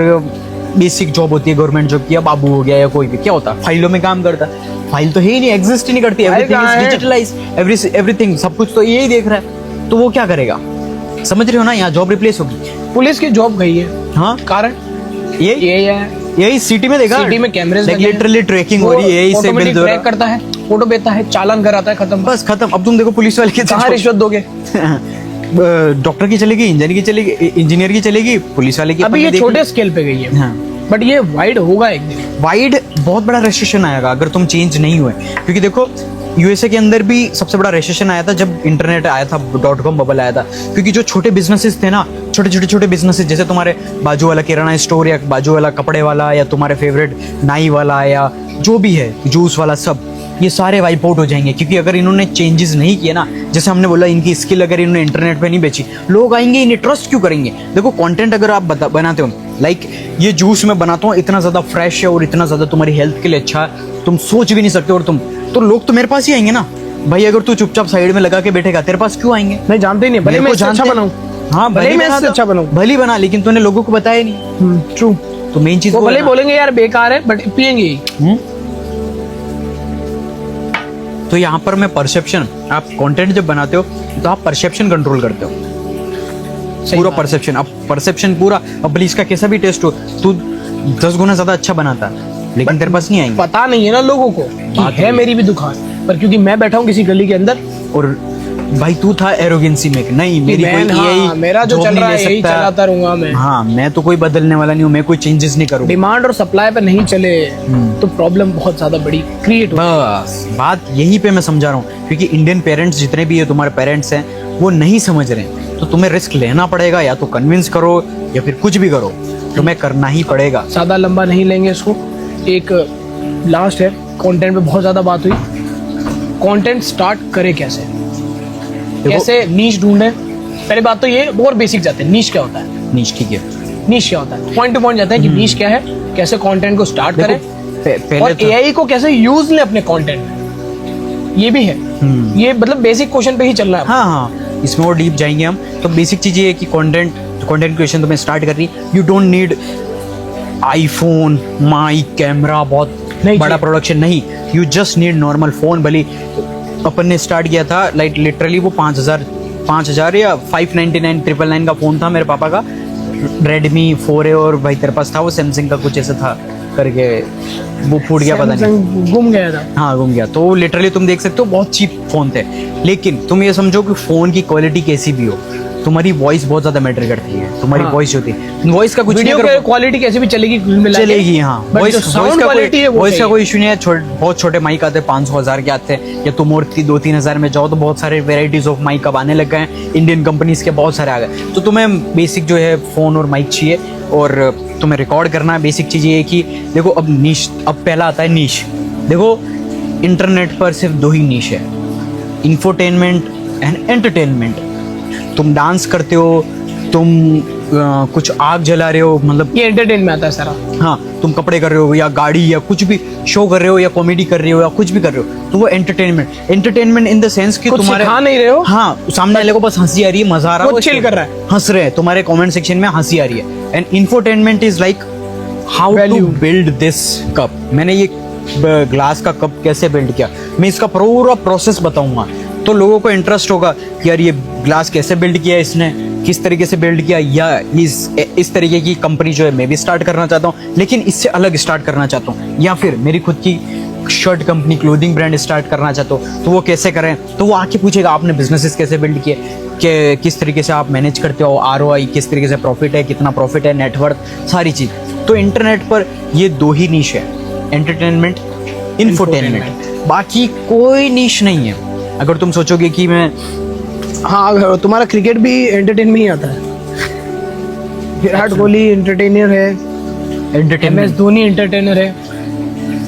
बेसिक जॉब होती है गवर्नमेंट जॉब की, बाबू हो गया या कोई भी, क्या होता है, फाइलों में काम करता है। फाइल तो है ही नहीं, एग्जिस्ट ही नहीं करती, एवरीथिंग इज डिजिटलाइज, एवरीथिंग सब कुछ तो यही देख रहा है। तो वो क्या करेगा, समझ रहे हो ना, यहाँ जॉब रिप्लेस होगी। पुलिस की जॉब गई है, हाँ, कारण यही सिटी में देखा, सिटी में कैमरे लिटरली ट्रैकिंग हो रही है, यही से बिल ट्रैक करता है, फोटो देता है, चालान कराता है, खत्म, बस खत्म। अब तुम देखो पुलिस वाले की कहाँ रिश्वत दोगे? डॉक्टर की चलेगी, इंजीनियर की चलेगी, पुलिस वाले की अभी ये छोटे स्केल पे गई है, हाँ। बट ये वाइड होगा एक दिन, वाइड बहुत बड़ा रेस्ट्रिक्शन आएगा अगर तुम चेंज नहीं हुए। क्योंकि देखो यूएसए के अंदर भी सबसे बड़ा रेस्ट्रिक्शन आया था जब इंटरनेट आया था, .com बबल आया था। क्योंकि जो छोटे बिजनेसेस थे ना, छोटे बिजनेसेस, जैसे तुम्हारे बाजू वाला किराना स्टोर या बाजू वाला कपड़े वाला या तुम्हारे फेवरेट नाई वाला या जो भी है जूस वाला, सब ये सारे वाइप आउट हो जाएंगे। क्योंकि अगर इन्होंने चेंजेस नहीं किए ना, जैसे हमने बोला, इनकी स्किल अगर इन्होंने इंटरनेट पे नहीं बेची, लोग आएंगे, इन्हें ट्रस्ट क्यों करेंगे। देखो कंटेंट अगर आप बनाते हो, लाइक ये जूस मैं बनाता हूँ, इतना ज़्यादा फ्रेश है और इतना ज़्यादा तुम्हारी हेल्थ के लिए अच्छा है, तुम सोच भी नहीं सकते, और तुम तो लोग तो मेरे पास ही आएंगे ना भाई। अगर तू चुपचाप साइड में लगा के बैठेगा, तेरे पास क्यों आएंगे? मैं जानते ही नहीं, भले मैं अच्छा बनाऊं, हाँ भले मैं अच्छा बनाऊं, भले बना, लेकिन तूने लोगों को बताया नहीं। ट्रू। तो मेन चीज वो भले बोलेंगे यार बेकार है, बट पियेंगे ही। तो यहाँ पर मैं परसेप्शन, आप कंटेंट जब बनाते हो तो आप परसेप्शन कंट्रोल करते हो, पूरा परसेप्शन। अब परसेप्शन पूरा, अब पुलिस का कैसा भी टेस्ट हो, तू 10 गुना ज्यादा अच्छा बनाता है, लेकिन तेरे पास नहीं आएंगे। पता नहीं है ना लोगों को कि है मेरी भी दुकान, पर क्योंकि मैं बैठा हूँ किसी गली के अंदर, और भाई तू था एरोगेंसी में, नहीं मेरी कोई यही, मेरा जो चल रहा है यही चलाता रहूंगा मैं, हाँ मैं तो कोई बदलने वाला नहीं हूँ, मैं कोई चेंजेस नहीं करूँगा। डिमांड और सप्लाई पे नहीं चले तो प्रॉब्लम बहुत ज्यादा बड़ी क्रिएट होती है। बस बात यही पे मैं समझा रहा हूँ, क्योंकि इंडियन पेरेंट्स जितने भी है, तुम्हारे पेरेंट्स हैं, वो नहीं समझ रहे हैं। तो तुम्हें रिस्क लेना पड़ेगा, या तो कन्विंस करो या फिर कुछ भी करो, तुम्हें करना ही पड़ेगा। ज्यादा लंबा नहीं लेंगे इसको। एक लास्ट है, कंटेंट पे बहुत ज्यादा बात हुई, कंटेंट स्टार्ट करे कैसे नीश ढूंढे। पहले बात तो ये बहुत बेसिक जाते हैं, नीश क्या होता है, नीश ठीक है, नीश क्या होता है, पॉइंट टू पॉइंट जाते हैं कि नीश क्या है, कैसे कंटेंट को स्टार्ट करें, और एआई को कैसे यूज लें अपने कंटेंट में, ये भी है। ये मतलब बेसिक क्वेश्चन पे ही चल रहा है। हाँ, इसमें और डीप जाएंगे हम। तो बेसिक चीज ये है कि कंटेंट क्रिएशन तुम्हें स्टार्ट करनी, you don't need iPhone, mic, camera, बहुत बड़ा प्रोडक्शन नहीं, you just need normal phone. भले अपन ने स्टार्ट किया था लाइक लिटरली वो 5,000 या 599 999 का फोन था मेरे पापा का, Redmi 4A, और भाई तेरे पास था वो सैमसंग का कुछ ऐसा था करके, वो फूट गया, पता नहीं, गुम गया था। हाँ गुम गया। तो लिटरली तुम देख सकते हो बहुत चीप फोन थे, लेकिन तुम ये समझो कि फोन की क्वालिटी कैसी भी हो, तुम्हारी वॉइस बहुत ज्यादा मैटर करती है। तुम्हारी वॉइस होती है, वॉइस का कुछ वीडियो क्वालिटी कैसे भी चलेगी, चलेगी, हाँ। वॉइस का कोई इशू नहीं है। बहुत छोटे माइक आते हैं, 500,000 के आते हैं, या तुम और 2-3 हज़ार में जाओ तो बहुत सारे वेराइटीज ऑफ माइक अब आने लग गए हैं, इंडियन कंपनीज के बहुत सारे आ गए। तो तुम्हें बेसिक जो है फोन और माइक चाहिए, और तुम्हें रिकॉर्ड करना है। बेसिक चीज़ ये है कि देखो अब नीश, अब पहला आता है नीश। देखो इंटरनेट पर सिर्फ 2 ही नीश है, इंफोटेनमेंट एंड एंटरटेनमेंट। तुम डांस करते हो, तुम कुछ आग जला रहे हो, मतलब ये एंटरटेन में आता है सारा। हाँ, तुम कपड़े कर रहे हो या गाड़ी या कुछ भी शो कर रहे हो या कॉमेडी कर रहे हो या कुछ भी कर रहे हो, तो वो एंटरटेनमेंट इन द सेंस कि तुम्हारे सिखा नहीं रहे हो, हाँ, सामने वाले को बस हंसी आ रही है, मजा आ रहा है, वो चिल कर रहा है, हंस रहे हैं, तुम्हारे कमेंट सेक्शन में हंसी आ रही है। And infotainment is like how to build this cup. मैंने ये ग्लास का कप कैसे बिल्ड किया, मैं इसका पूरा प्रोसेस बताऊंगा, तो लोगों को इंटरेस्ट होगा कि यार ये ग्लास कैसे बिल्ड किया इसने, किस तरीके से बिल्ड किया, या इस तरीके की कंपनी जो है मैं भी स्टार्ट करना चाहता हूँ, लेकिन इससे अलग स्टार्ट करना चाहता हूँ, या फिर मेरी खुद की shirt company, clothing brand start करना चाहता हूँ, तो वो कैसे करें। तो वो आके पूछेगा आपने बिजनेसेस कैसे बिल्ड किए, कि किस तरीके से आप मैनेज करते हो, ROI किस तरीके से, प्रॉफिट है कितना, प्रॉफिट है, नेटवर्थ, सारी चीज़। तो इंटरनेट पर ये 2 ही नीश है, एंटरटेनमेंट, इंफोटेनमेंट, बाकी कोई नीश नहीं है। अगर तुम सोचोगे कि मैं, हाँ, तुम्हारा क्रिकेट भी एंटरटेन में ही आता है, विराट कोहली एंटरटेनर है, MS धोनी एंटरटेनर है,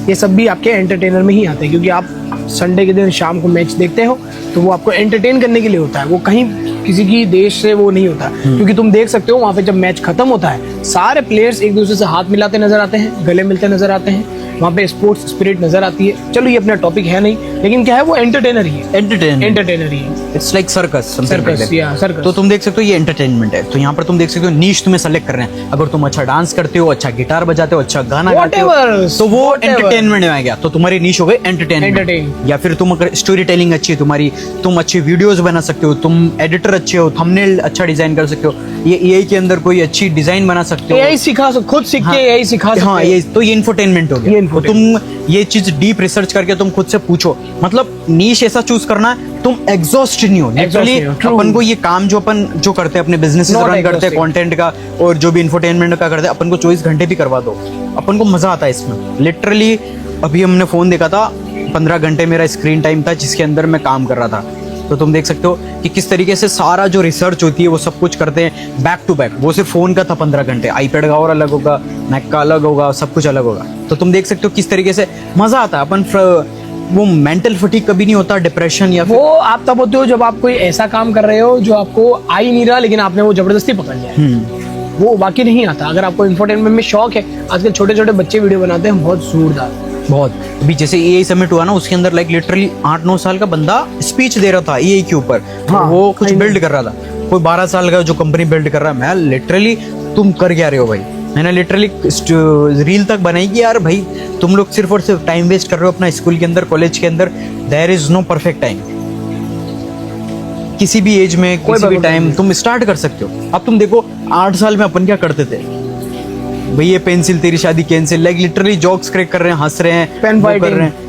ये सब भी आपके एंटरटेनर में ही आते हैं, क्योंकि आप संडे के दिन शाम को मैच देखते हो तो वो आपको एंटरटेन करने के लिए होता है, वो कहीं किसी की देश से वो नहीं होता। क्योंकि तुम देख सकते हो वहाँ पे जब मैच खत्म होता है सारे प्लेयर्स एक दूसरे से हाथ मिलाते नजर आते हैं, गले मिलते नजर आते हैं, वहाँ पे स्पोर्ट्स स्पिरिट नजर आती है। चलो ये अपना टॉपिक है नहीं, लेकिन क्या है वो एंटरटेनर ही है, एंटरटेनर ही है। इट्स लाइक सर्कस, सर्कस या सर्कस। तो तुम देख सकते हो ये एंटरटेनमेंट है। तो यहाँ पर तुम देख सकते हो नीश तुम्हें सेलेक्ट कर रहे हैं। अगर तुम अच्छा डांस करते हो, अच्छा गिटार बजाते हो, अच्छा गाना गाते हो, तो वो एंटरटेनमेंट में आ गया, तो तुम्हारी नीश हो गई एंटरटेनमेंट। या फिर तुम अगर स्टोरी टेलिंग अच्छी है तुम्हारी, तुम अच्छी वीडियोस बना सकते हो, तुम एडिटर अच्छे हो, थंबनेल अच्छा डिजाइन कर सकते हो, ये एआई के अंदर कोई अच्छी डिजाइन बना सकते हो, एआई सिखा खुद सीख के एआई सिखा सकते हो। हाँ, ये तो ये इंफोटेनमेंट हो गया। तो तुम ये चीज डीप रिसर्च करके तुम खुद से पूछो, मतलब नीश ऐसा चूज करना है तुम एग्जॉस्ट नहीं हो। एक्चुअली अपन को ये काम जो अपन जो करते हैं अपने बिजनेस रन करते हैं कंटेंट का और जो भी इंफोटेनमेंट का करते हैं, अपन को 24 घंटे भी करवा दो, अपन को मजा आता है इसमें। लिटरली अभी हमने फोन देखा था, 15 घंटे मेरा स्क्रीन टाइम था जिसके अंदर मैं काम कर रहा था। तो तुम देख सकते हो कि किस तरीके से सारा जो रिसर्च होती है वो सब कुछ करते हैं बैक टू बैक। वो सिर्फ फोन का था 15 घंटे, आईपैड का और अलग होगा, मैक का अलग होगा, सब कुछ अलग होगा। तो तुम देख सकते हो किस तरीके से मजा आता है। अपन वो मेंटल फटीग कभी नहीं होता, डिप्रेशन या वो आप तब होते हो जब आप कोई ऐसा काम कर रहे हो जो आपको आ ही नहीं रहा, लेकिन आपने वो जबरदस्ती पकड़ लिया। वो बाकी नहीं आता। अगर आपको इंफोटेनमेंट में शौक है, आजकल छोटे छोटे बच्चे वीडियो बनाते हैं बहुत जोरदार, बहुत। अभी जैसे एआई समिट हुआ ना, उसके अंदर लाइक लिटरली 8-9 साल का बंदा स्पीच दे रहा था एआई के ऊपर। हाँ, वो कुछ बिल्ड कर रहा था। कोई 12 साल का जो कंपनी बिल्ड कर रहा है, मैं लिटरली तुम कर क्या रहे हो भाई। मैंने लिटरली रील तक बनाई कि यार भाई तुम लोग सिर्फ और सिर्फ टाइम वेस्ट कर रहे हो अपना स्कूल के अंदर, कॉलेज के अंदर। There is no perfect time. किसी भी एज में किसी भी टाइम तुम स्टार्ट कर सकते हो। अब तुम देखो 8 साल में अपन क्या करते थे भाई, ये पेंसिल तेरी शादी cancel, like literally jokes crack कर रहे हैं, हंस रहे हैं,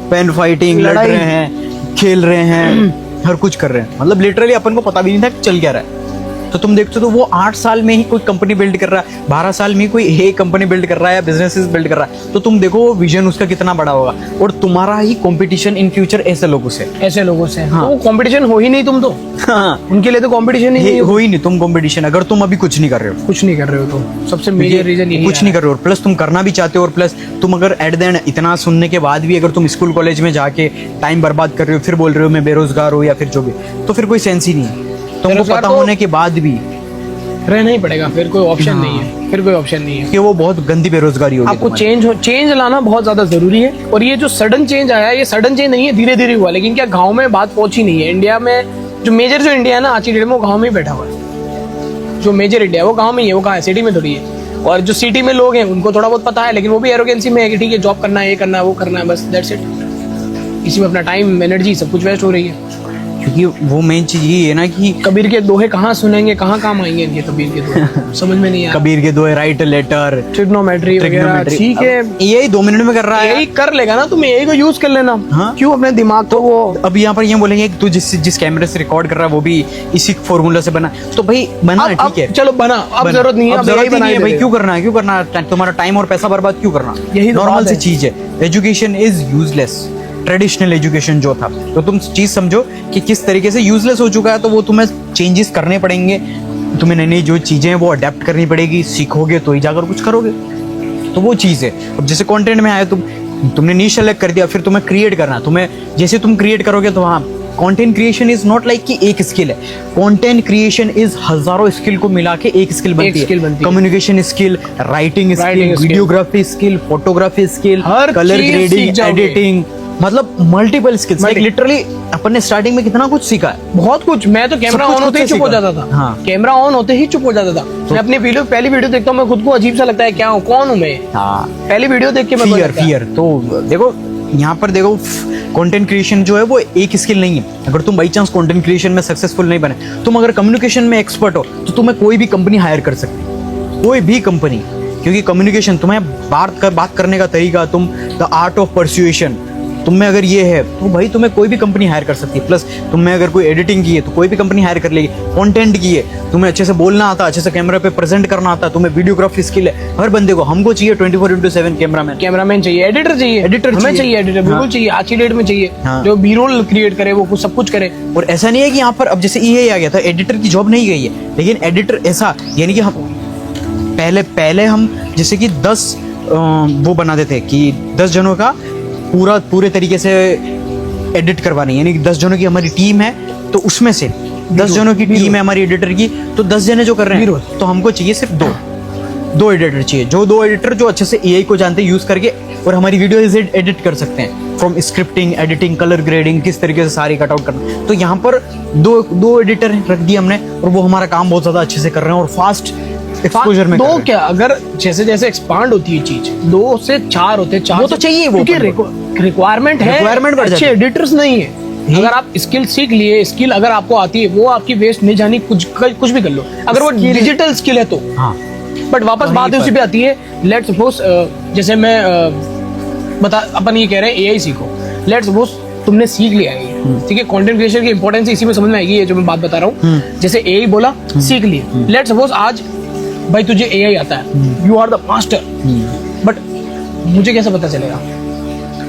पेन फाइटिंग लड़ रहे हैं, खेल रहे हैं, हर कुछ कर रहे हैं। मतलब लिटरली अपन को पता भी नहीं था कि चल क्या रहा है। तो तुम देखते हो तो वो 8 साल में ही कोई कंपनी बिल्ड कर रहा है, 12 साल में ही कोई एक कंपनी बिल्ड कर रहा है या बिजनेसेस बिल्ड कर रहा है। तो तुम देखो वो विजन उसका कितना बड़ा होगा। और तुम्हारा ही कंपटीशन इन फ्यूचर ऐसे लोगों से हाँ। तो वो कंपटीशन हो ही नहीं तुम तो। हाँ, उनके लिए तो कंपटीशन ही हो ही नहीं। तुम कंपटीशन अगर तुम अभी कुछ नहीं कर रहे हो, तो सबसे मेजर रीजन यही कुछ नहीं कर रहे हो, प्लस तुम करना भी चाहते हो, और प्लस तुम अगर एट द एंड इतना सुनने के बाद भी अगर तुम स्कूल कॉलेज में जाके टाइम बर्बाद कर रहे हो, फिर बोल रहे हो मैं बेरोजगार हूँ या फिर जो भी, तो फिर कोई सेंस ही नहीं है। तुमको पता होने के बाद भी रहना ही पड़ेगा, फिर कोई ऑप्शन नहीं है, फिर कोई ऑप्शन नहीं है कि वो बहुत गंदी बेरोजगारी होगी। आपको चेंज लाना बहुत ज्यादा जरूरी है। और ये जो सडन चेंज आया, ये सडन चेंज नहीं है, धीरे धीरे हुआ। लेकिन क्या गांव में बात पहुंची नहीं है। इंडिया में जो इंडिया है ना आज की डेट में, वो गाँव में ही बैठा हुआ है। जो मेजर इंडिया है वो गाँव में ही है, वो कहाँ है, सिटी में थोड़ी है। और जो सिटी में लोग हैं उनको थोड़ा बहुत पता है, लेकिन वो भी एरोगेंसी में है कि ठीक है जॉब करना है, ये करना है, वो करना है, बस दैट्स इट। इसी में अपना टाइम एनर्जी सब कुछ वेस्ट हो रही है। क्योंकि वो मेन चीज ये है ना कि कबीर के दोहे कहाँ सुनेंगे, कहाँ काम आएंगे इनके कबीर के दोहे समझ में नहीं आया। कबीर के दोहे, राइट लेटर, ट्रिग्नोमेट्री वगैरह, ठीक है यही 2 मिनट में कर रहा है, यही कर लेगा ना, तुम यही को यूज कर लेना। हाँ? क्यों अपने दिमाग को वो अब यहाँ पर ये बोलेंगे कि तू जिस कैमरे से रिकॉर्ड कर रहा है वो भी इसी फॉर्मूला से बना, तो भाई बना, ठीक है चलो बना, अब जरूरत नहीं है भाई, क्यों करना है, तुम्हारा टाइम और पैसा बर्बाद क्यों करना। यही नॉर्मल सी चीज है। Education is useless, traditional education जो था। तो तुम चीज समझो कि किस तरीके से यूजलेस हो चुका है, तो वो तुम्हें चेंजेस करने पड़ेंगे। तुम्हें नई नई जो चीजें हैं वो अडेप्ट करनी पड़ेगी, सीखोगे तो ही जाकर कुछ करोगे। तो वो चीज है। अब जैसे कंटेंट में आए तुमने नीश सेलेक्ट कर दिया, फिर तुम्हें क्रिएट करना, तुम्हें जैसे तुम क्रिएट करोगे तो हाँ, content creation is not like कि एक स्किल है। कंटेंट क्रिएशन इज हजारों स्किल को मिला के एक स्किल बनती है। Communication skill, writing skill, videography skill, photography skill, colour grading, editing, मतलब मल्टीपल स्किल्स। लाइक लिटरली अपन ने स्टार्टिंग में कितना कुछ सीखा है, बहुत कुछ। मैं तो कैमरा ऑन होते ही चुप हो जाता था। हाँ। कैमरा ऑन होते ही चुप हो जाता था। मैं अपनी पहली वीडियो देखता हूँ, मैं खुद को अजीब सा लगता है, क्या हूँ, कौन हूँ मैं। हाँ। पहली वीडियो देख के फियर। तो देखो यहाँ पर देखो, कंटेंट क्रिएशन जो है वो एक स्किल नहीं है। अगर तुम बाई चांस कंटेंट क्रिएशन में सक्सेसफुल नहीं बने, तुम अगर कम्युनिकेशन में एक्सपर्ट हो, तो तुम्हें कोई भी कंपनी हायर कर सकती, कोई भी कंपनी। क्योंकि कम्युनिकेशन, तुम्हें बात करने का तरीका, तुम द आर्ट ऑफ परसुएशन तुम में अगर ये है, तो भाई तुम्हें कोई भी कंपनी हायर कर सकती है। प्लस तुम में अगर कोई एडिटिंग की है तो कोई भी कंपनी हायर कर लेगी। कंटेंट की है, तुम्हें अच्छे से बोलना आता, अच्छे से कैमरा पे प्रेजेंट करना आता, तुम्हें वीडियोग्राफी स्किल है। हर बंदे को, हमको चाहिए 24/7 कैमरामैन चाहिए, एडिटर चाहिए, हमें चाहिए एडिटर, बिल्कुल चाहिए, आज की डेट में चाहिए। जो बी रोल क्रिएट करे, वो सब कुछ करे। और ऐसा नहीं है कि यहाँ पर अब जैसे ये आ गया था, एडिटर की जॉब नहीं गई है, लेकिन एडिटर ऐसा, यानी कि हम पहले हम जैसे कि 10 वो बनाते थे कि 10 जनों का पूरे तरीके से एडिट करवानी है, यानी कि 10 जनों की हमारी टीम है, तो उसमें से 10 जनों की टीम है हमारी एडिटर की, तो 10 जने जो कर रहे हैं, तो हमको चाहिए सिर्फ दो एडिटर चाहिए, जो 2 एडिटर जो अच्छे से एआई को जानते हैं यूज करके और हमारी वीडियो एडिट कर सकते हैं, from scripting, editing, colour grading, किस तरीके से सारी कटआउट करना। तो यहाँ पर दो एडिटर रख दिए हमने और वो हमारा काम बहुत ज्यादा अच्छे से कर रहे हैं और फास्ट एक्सपोजर में। दो क्या, अगर जैसे जैसे एक्सपांड होती है चीज, 2 से 4 होते हैं, 4 वो तो चाहिए, वो रिक्वायरमेंट है, रिक्वायरमेंट बढ़ जाती है, अच्छे एडिटर्स नहीं है। अगर आप स्किल सीख लिए, स्किल अगर आपको आती है, वो आपकी वेस्ट नहीं जानी, कुछ भी कर लो, अगर वो डिजिटल स्किल है तो। हाँ, बट वापस बात उसी पे आती है, लेट्स सपोज जैसे मैं अपन ये कह रहे हैं एआई सीखो, लेट्स सपोज तुमने सीख लिया है, ठीक है, कंटेंट क्रिएशन की इंपॉर्टेंस इसी में समझ में आएगी, ये जो मैं बात बता रहा हूँ। जैसे एआई बोला, सीख लिए, लेट्स सपोज आज भाई तुझे एआई आता है, you are the master, but मुझे कैसे पता चलेगा,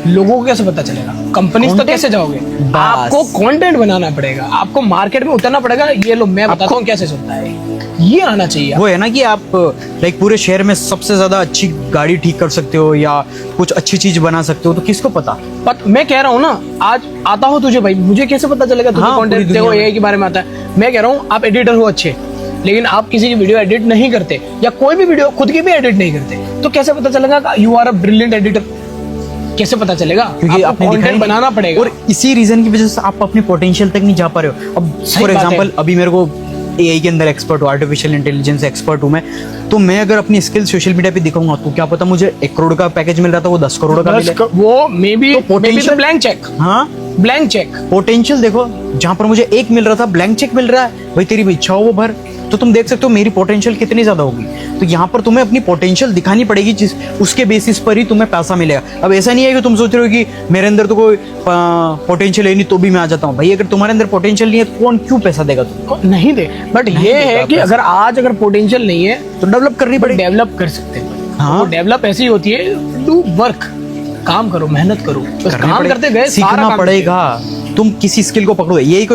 लोगों को कैसे पता चलेगा, कंपनीज तक कैसे जाओगे? आपको कंटेंट बनाना पड़ेगा, आपको मार्केट में उतरना पड़ेगा। ये लो मैं बताता हूँ कैसे चलता है, ये आना चाहिए। वो है ना कि आप लाइक पूरे शहर में सबसे ज्यादा अच्छी गाड़ी ठीक कर सकते हो या कुछ अच्छी चीज बना सकते हो, तो किसको पता? बट मैं कह रहा हूँ ना, आज आता हो तुझे भाई, मुझे कैसे पता चलेगा तुझे कंटेंट देखो एआई के बारे में आता है? मैं कह रहा हूँ आप एडिटर हो अच्छे, लेकिन आप किसी की वीडियो एडिट नहीं करते या कोई भी वीडियो खुद की भी एडिट नहीं करते, तो कैसे पता चलेगा you are a brilliant editor? कैसे पता चलेगा? क्योंकि आपने कंटेंट बनाना पड़ेगा, और इसी रीजन की वजह से आप अपने पोटेंशियल तक नहीं जा पा रहे हो। अब फॉर एग्जांपल अभी मेरे को एआई के अंदर एक्सपर्ट हूँ, आर्टिफिशियल इंटेलिजेंस एक्सपर्ट हूँ मैं, तो मैं अगर अपनी स्किल सोशल मीडिया पे दिखाऊंगा तो क्या पता मुझे 1 करोड़ का पैकेज मिल रहा था, वो 10 करोड़ का मिले, वो may be potential blank cheque. हाँ, ब्लैंक चेक पोटेंशियल देखो, जहां पर मुझे 1 मिल रहा था ब्लैंक चेक मिल रहा है, भाई तेरी इच्छा हो वो भर, तो तुम देख सकते हो मेरी पोटेंशियल कितनी ज्यादा होगी। तो यहाँ पर तुम्हें अपनी पोटेंशियल दिखानी पड़ेगी, जिस उसके बेसिस पर ही तुम्हें पैसा मिलेगा। अब ऐसा नहीं है कि तुम सोच रहे हो कि मेरे अंदर तो कोई पोटेंशियल है नहीं तो भी मैं आ जाता हूँ। भाई अगर तुम्हारे अंदर पोटेंशियल नहीं है तो कौन क्यों पैसा देगा तुमको? नहीं दे, बट ये है कि अगर आज अगर पोटेंशियल नहीं है तो डेवलप करनी पड़ेगी, डेवलप कर सकते हैं। हाँ, डेवलप ऐसी होती है, डू वर्क, काम करो, मेहनत करो, बस काम करते गए, सीखना पड़ेगा। तुम किसी स्किल को पकड़ो, ये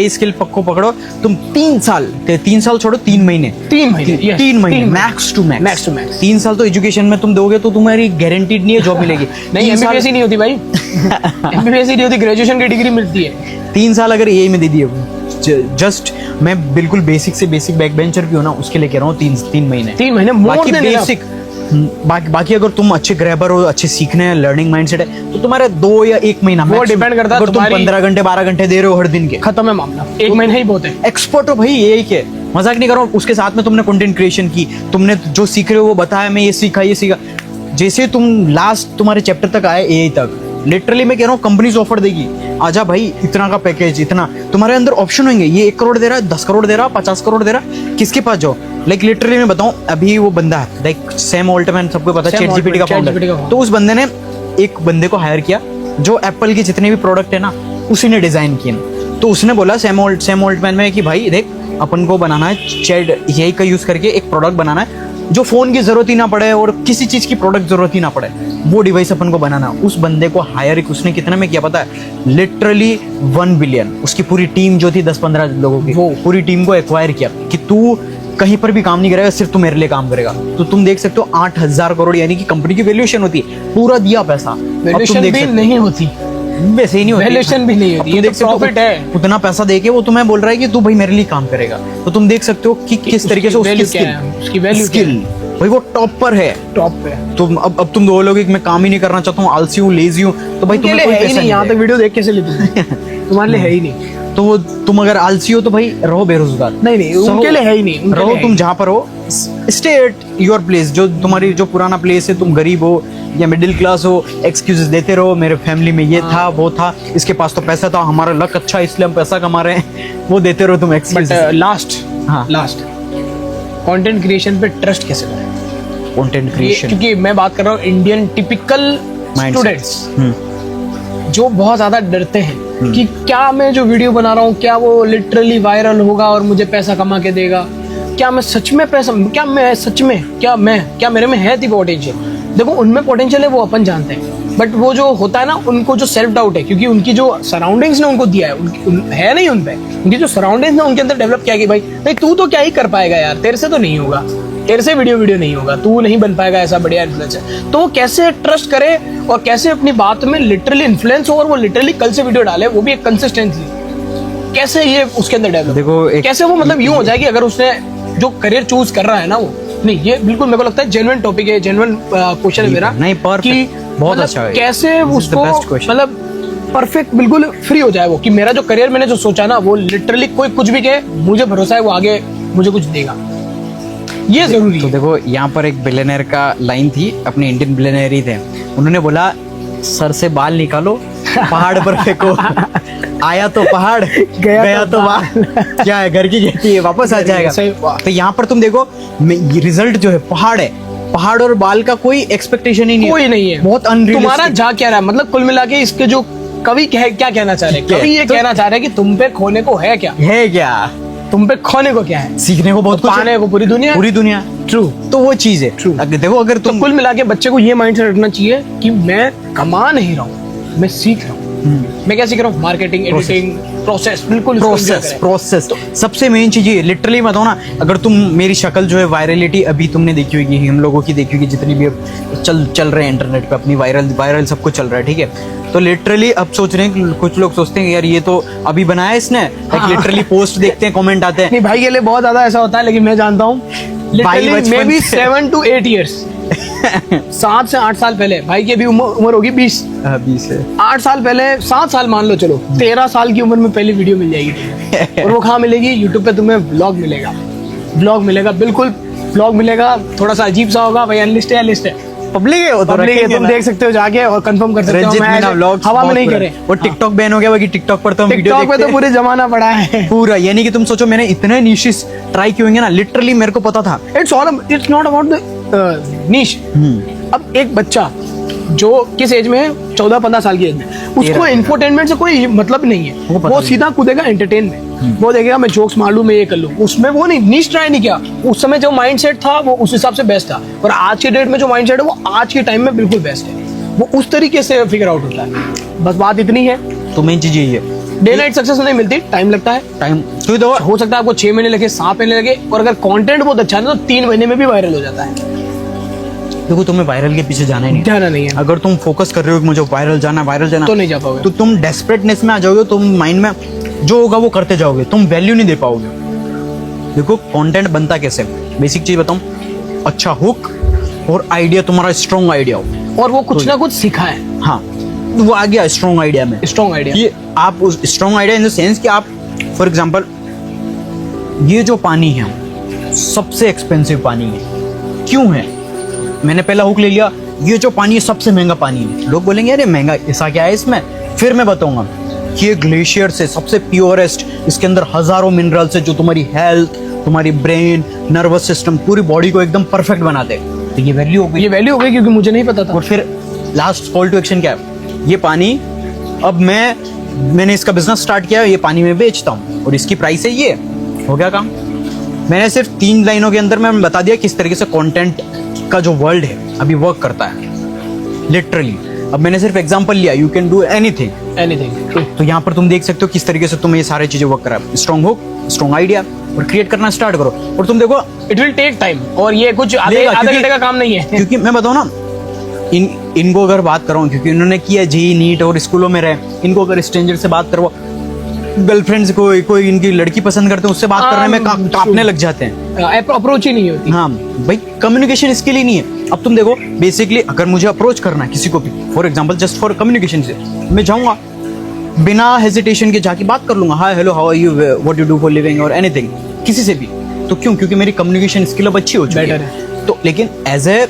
स्किल को पकड़ो, तुम 3 साल छोड़ो, 3 महीने 3 महीने मैक्स टू मैक्स 3 साल तो एजुकेशन में तुम दोगे तो तुम्हारी गारंटीड नहीं है जॉब मिलेगी। नहीं, एमबीबीएस ही नहीं होती भाई, एमबीबीएस ही नहीं होती, ग्रेजुएशन की डिग्री मिलती है। 3 साल अगर यही में दे दिए, जस्ट मैं बिल्कुल बेसिक से बेसिक बैक बेंचर भी हूँ ना, उसके लिए कह रहा हूँ 3 महीने बाकी बेसिक। बाकी अगर तुम अच्छे ग्रैबर हो, अच्छे सीखने हैं, लर्निंग माइंडसेट है, तो तुम्हारे 2 या 1 महीना वो डिपेंड करता है। अगर तुम 15 घंटे 12 घंटे दे रहे हो हर दिन के, खत्म है मामला, 1 महीना ही बहुत है। एक्सपर्ट हो भाई यही के, मजाक नहीं कर रहा हूँ। उसके साथ में तुमने कंटेंट क्रिएशन की, तुमने जो सीख रहे हो वो बताया, मैं ये सीखा। जैसे तुम लास्ट तुम्हारे चैप्टर तक आए एआई तक, लिटरली मैं कह रहा हूँ कंपनीज ऑफर देगी, आजा भाई इतना का पैकेज, इतना तुम्हारे अंदर ऑप्शन होंगे, ये 1 करोड़ दे रहा है, 10 करोड़ दे रहा है, 50 करोड़ दे रहा है, किसके पास जाओ? लाइक लिटरली मैं बताऊं, अभी वो बंदा है लाइक सैम ऑल्टमैन, सबको पता है, ChatGPT का फाउंडर। तो उस बंदे ने एक बंदे को हायर किया जो एप्पल के जितने भी प्रोडक्ट है ना उसी ने डिजाइन किए। तो उसने बोला सैम ऑल्टमैन में कि भाई देख, अपन को बनाना है चैट एआई का यूज करके एक प्रोडक्ट बनाना है जो फोन की जरूरत ही ना पड़े और किसी चीज की प्रोडक्ट जरूरत ही ना पड़े, वो डिवाइस अपन को बनाना। उस बंदे को हायर उसने कितने में किया पता है? Literally 1 billion. उसकी पूरी टीम जो थी 10-15 लोगों की, वो पूरी टीम को एक्वायर किया कि तू कहीं पर भी काम नहीं करेगा, सिर्फ तू मेरे लिए काम करेगा। तो तुम देख सकते हो 8,000 करोड़ यानी कि कंपनी की वैल्यूएशन होती है, पूरा दिया पैसा। वैल्यूएशन भी नहीं होती, वैसे ही नहीं होती, वैल्यूएशन भी नहीं होती, ये देख प्रॉफिट है। उतना पैसा देके वो तुम्हें बोल रहा है कि तू भाई मेरे लिए काम करेगा। तो तुम देख सकते हो कि किस तरीके से उसकी वैल्यू स्किल भाई वो टॉप पर है, टॉप पे। तुम अब तुम बोलोगे कि मैं काम ही नहीं करना चाहता हूँ, आलसी हूँ, लेजी हूँ, तो भाई तुम्हें कोई पैसा नहीं। यहाँ तक वीडियो देख कैसे लेते तुम्हारे लिए है ही नहीं। तो वो तुम अगर आलसी हो तो भाई रहो बेरोजगार। नहीं, उनके लिए है ही नहीं। रहो तुम जहाँ पर हो, स्टे एट योर प्लेस, जो तुम्हारी जो पुराना प्लेस है। तुम गरीब हो या मिडिल क्लास हो, एक्सक्यूजेस देते रहो, मेरे फैमिली में ये था वो था, इसके पास तो पैसा था, हमारा लक अच्छा इसलिए हम पैसा कमा रहे हैं, वो देते रहो तुम एक्सक्यूजेस। लास्ट कंटेंट क्रिएशन पे ट्रस्ट कैसे करें? कंटेंट क्रिएशन, क्योंकि मैं बात कर रहा हूँ इंडियन टिपिकल स्टूडेंट्स जो बहुत ज्यादा डरते हैं कि क्या मैं जो वीडियो बना रहा हूँ क्या वो लिटरली वायरल होगा और मुझे पैसा कमा के देगा, क्या मैं सच में पैसा, क्या मैं सच में, क्या मेरे में है थी पोटेंशियल। देखो उनमें पोटेंशियल है वो अपन जानते हैं, बट वो जो होता है ना उनको जो सेल्फ डाउट है, क्योंकि उनकी जो सराउंडिंग्स ने उनको दिया है, है नहीं उन पे, उनकी जो सराउंडिंग्स ने उनके अंदर डेवलप किया कि भाई नहीं तू तो क्या ही कर पाएगा यार, तेरे से तो नहीं होगा, तेरे से वीडियो नहीं होगा, तू नहीं बन पाएगा ऐसा बढ़िया इन्फ्लुएंसर। तो वो कैसे ट्रस्ट करे और कैसे अपनी बात में लिटरली इन्फ्लुएंस हो और वो लिटरली कल से वीडियो डाले, वो भी एक कंसिस्टेंसी, कैसे ये उसके अंदर डेवलप, देखो कैसे वो मतलब यूं हो जाए कि अगर उसने जो करियर चूज कर रहा है ना वो नहीं, ये बिल्कुल मेरे को लगता है जेन्युइन टॉपिक है, जेन्युइन क्वेश्चन है मेरा। नहीं कि बहुत मतलब अच्छा है, कैसे उसको मतलब परफेक्ट बिल्कुल फ्री हो जाए वो, कि मेरा जो करियर मैंने जो सोचा ना वो लिटरली कोई कुछ भी कहे मुझे भरोसा है वो आगे मुझे कुछ देगा, ये जरूरी तो है। देखो यहाँ पर एक बिलियनर का लाइन थी, अपने इंडियन बिलियनर ही थे, उन्होंने बोला सर से बाल निकालो पहाड़ पर फेंको, आया तो पहाड़ गया तो बाल, क्या है घर की खेती है वापस आ जाएगा। तो यहाँ पर तुम देखो रिजल्ट जो है पहाड़ है, पहाड़ और बाल का कोई एक्सपेक्टेशन ही कोई नहीं है, बहुत अनरियलिस्टिक। तुम्हारा जा क्या रहा है, मतलब कुल मिला के इसके जो कवि क्या कहना चाह रहे हैं, कवि ये कहना चाह रहे हैं कि तुम पे खोने को है क्या, तुम पे खोने को क्या है, सीखने को बहुत कुछ, पाने को पूरी दुनिया। ट्रू, तो वो चीज है ट्रू। देखो अगर तुम कुल मिला के बच्चे को ये माइंडसेट रखना चाहिए कि मैं कमा नहीं रहा हूँ, मैं सीख रहा हूँ। मैं क्या सीख रहा हूँ, मार्केटिंग, एडिटिंग, प्रोसेस, बिल्कुल प्रोसेस सबसे मेन चीज ये, लिटरली बताओ ना, अगर तुम मेरी शक्ल जो है वायरलिटी अभी तुमने देखी होगी, हम लोगों की देखी होगी, जितनी भी चल रहे हैं इंटरनेट पे अपनी वायरल सब कुछ चल रहा है, ठीक है। तो लिटरली अब सोच रहे हैं, कुछ लोग सोचते हैं यार ये तो अभी बनाया इसने, लिटरली पोस्ट देखते हैं, कमेंट आते हैं। नहीं भाई के लिए बहुत ज्यादा ऐसा होता है, लेकिन मैं जानता हूँ मे बी 7 to 8 years 7 से 8 साल पहले, भाई की अभी उम्र होगी 20 है, 8 साल पहले, 7 साल मान लो, चलो 13 साल की उम्र में पहली वीडियो मिल जाएगी। और वो कहाँ मिलेगी, यूट्यूब पे तुम्हें व्लॉग मिलेगा, बिल्कुल व्लॉग मिलेगा, थोड़ा सा अजीब सा होगा, भाई अनलिस्ट है, लिस्ट है, पब्लिक है, तुम देख सकते हो जाके और कंफर्म कर सकते हो, हवा में नहीं करे। वो टिकटॉक बैन हो गया, बाकी टिकटॉक पर तो टिकटॉक पे तो पूरे जमाना पड़ा है पूरा, यानी कि तुम सोचो मैंने इतने निशेस ट्राई किए होंगे ना, लिटरली मेरे को पता था इट्स नॉट अबाउट द निश। अब एक बच्चा जो किस एज में है, 14-15 साल की एज में, उसको इंफोटेनमेंट से कोई मतलब नहीं है, वो सीधा कूदेगा एंटरटेन में, वो देखेगा मैं जोक्स मार लूं, मैं ये कर लूं, उसमें वो नहीं नीश ट्राई नहीं किया। उस समय जो माइंडसेट था वो उस हिसाब से बेस्ट था, और आज के डेट में जो माइंडसेट है वो आज के टाइम में बिल्कुल बेस्ट है, वो उस तरीके से फिगर आउट होता है। बस बात इतनी है, तो मेन चीज यही है, डे नाइट सक्सेस नहीं मिलती, टाइम लगता है, तो हो सकता है आपको 6 महीने लगे, 7 महीने लगे, और अगर कंटेंट बहुत अच्छा है तो 3 महीने में भी वायरल हो जाता है। देखो तुम्हें वायरल के पीछे जाना नहीं है, अगर तुम फोकस कर रहे हो कि मुझे वायरल जाना तो नहीं जा पाओगे, तो तुम डेस्परेटनेस में आ जाओगे, तुम माइंड में जो होगा वो करते जाओगे, तुम वैल्यू नहीं दे पाओगे। देखो कंटेंट बनता कैसे, बेसिक चीज बताऊं, अच्छा हुक और आइडिया, तुम्हारा स्ट्रॉन्ग आइडिया हो, और वो कुछ ना कुछ सिखा है, हाँ वो आ गया स्ट्रॉन्ग आइडिया में, स्ट्रॉन्ग आइडिया, ये आप उस strong idea in the sense कि आप फॉर एग्जांपल ये जो पानी है सबसे एक्सपेंसिव पानी है, क्यों है, मैंने पहला हुक ले लिया, ये जो पानी है सबसे महंगा पानी है, लोग बोलेंगे अरे महंगा ऐसा क्या है इसमें, फिर मैं बताऊंगा कि ये ग्लेशियर से सबसे प्योरेस्ट, इसके अंदर हजारों मिनरल्स है जो तुम्हारी हेल्थ, तुम्हारी ब्रेन, नर्वस सिस्टम, पूरी बॉडी को एकदम परफेक्ट बनाते हैं। तो ये वैल्यू हो गई, क्योंकि मुझे नहीं पता था। और फिर लास्ट कॉल टू एक्शन क्या है, ये पानी अब मैंने इसका बिजनेस स्टार्ट किया, ये पानी में बेचता हूँ और इसकी प्राइस है ये, हो गया काम। मैंने सिर्फ 3 लाइनों के अंदर मैं बता दिया किस तरीके से कंटेंट का जो वर्ल्ड है अभी वर्क करता है, लिटरली। अब मैंने सिर्फ एग्जांपल लिया, यू कैन डू एनीथिंग। तो यहाँ पर तुम देख सकते हो किस तरीके से तुम्हें ये सारी चीजें वर्क करा, स्ट्रॉन्ग हुक, स्ट्रॉन्ग आइडिया, और क्रिएट करना स्टार्ट करो। और तुम देखो इट विल टेक टाइम, और ये कुछ आधे घंटे का काम नहीं है। क्योंकि मैं बताऊँ ना, इनको अगर बात करूँ, क्योंकि इन्होंने किया जेईई नीट और स्कूलों में रहे, इनको अगर स्ट्रेंजर से बात करो, गर्लफ्रेंड्स को कोई इनकी लड़की पसंद करते हैं, उससे बात करने में कांपने लग जाते हैं, अप्रोच ही नहीं होती। हाँ भाई, कम्युनिकेशन स्किल ही नहीं है। अब तुम देखो बेसिकली अगर मुझे अप्रोच करना है किसी को भी, for example just for communication से, मैं जाऊंगा बिना हेजिटेशन के जाके बात कर लूंगा, hi hello how are you, what you do for living और एनीथिंग, किसी से भी। तो क्योंकि मेरी कम्युनिकेशन स्किल अब अच्छी हो चुकी है। तो लेकिन एज ए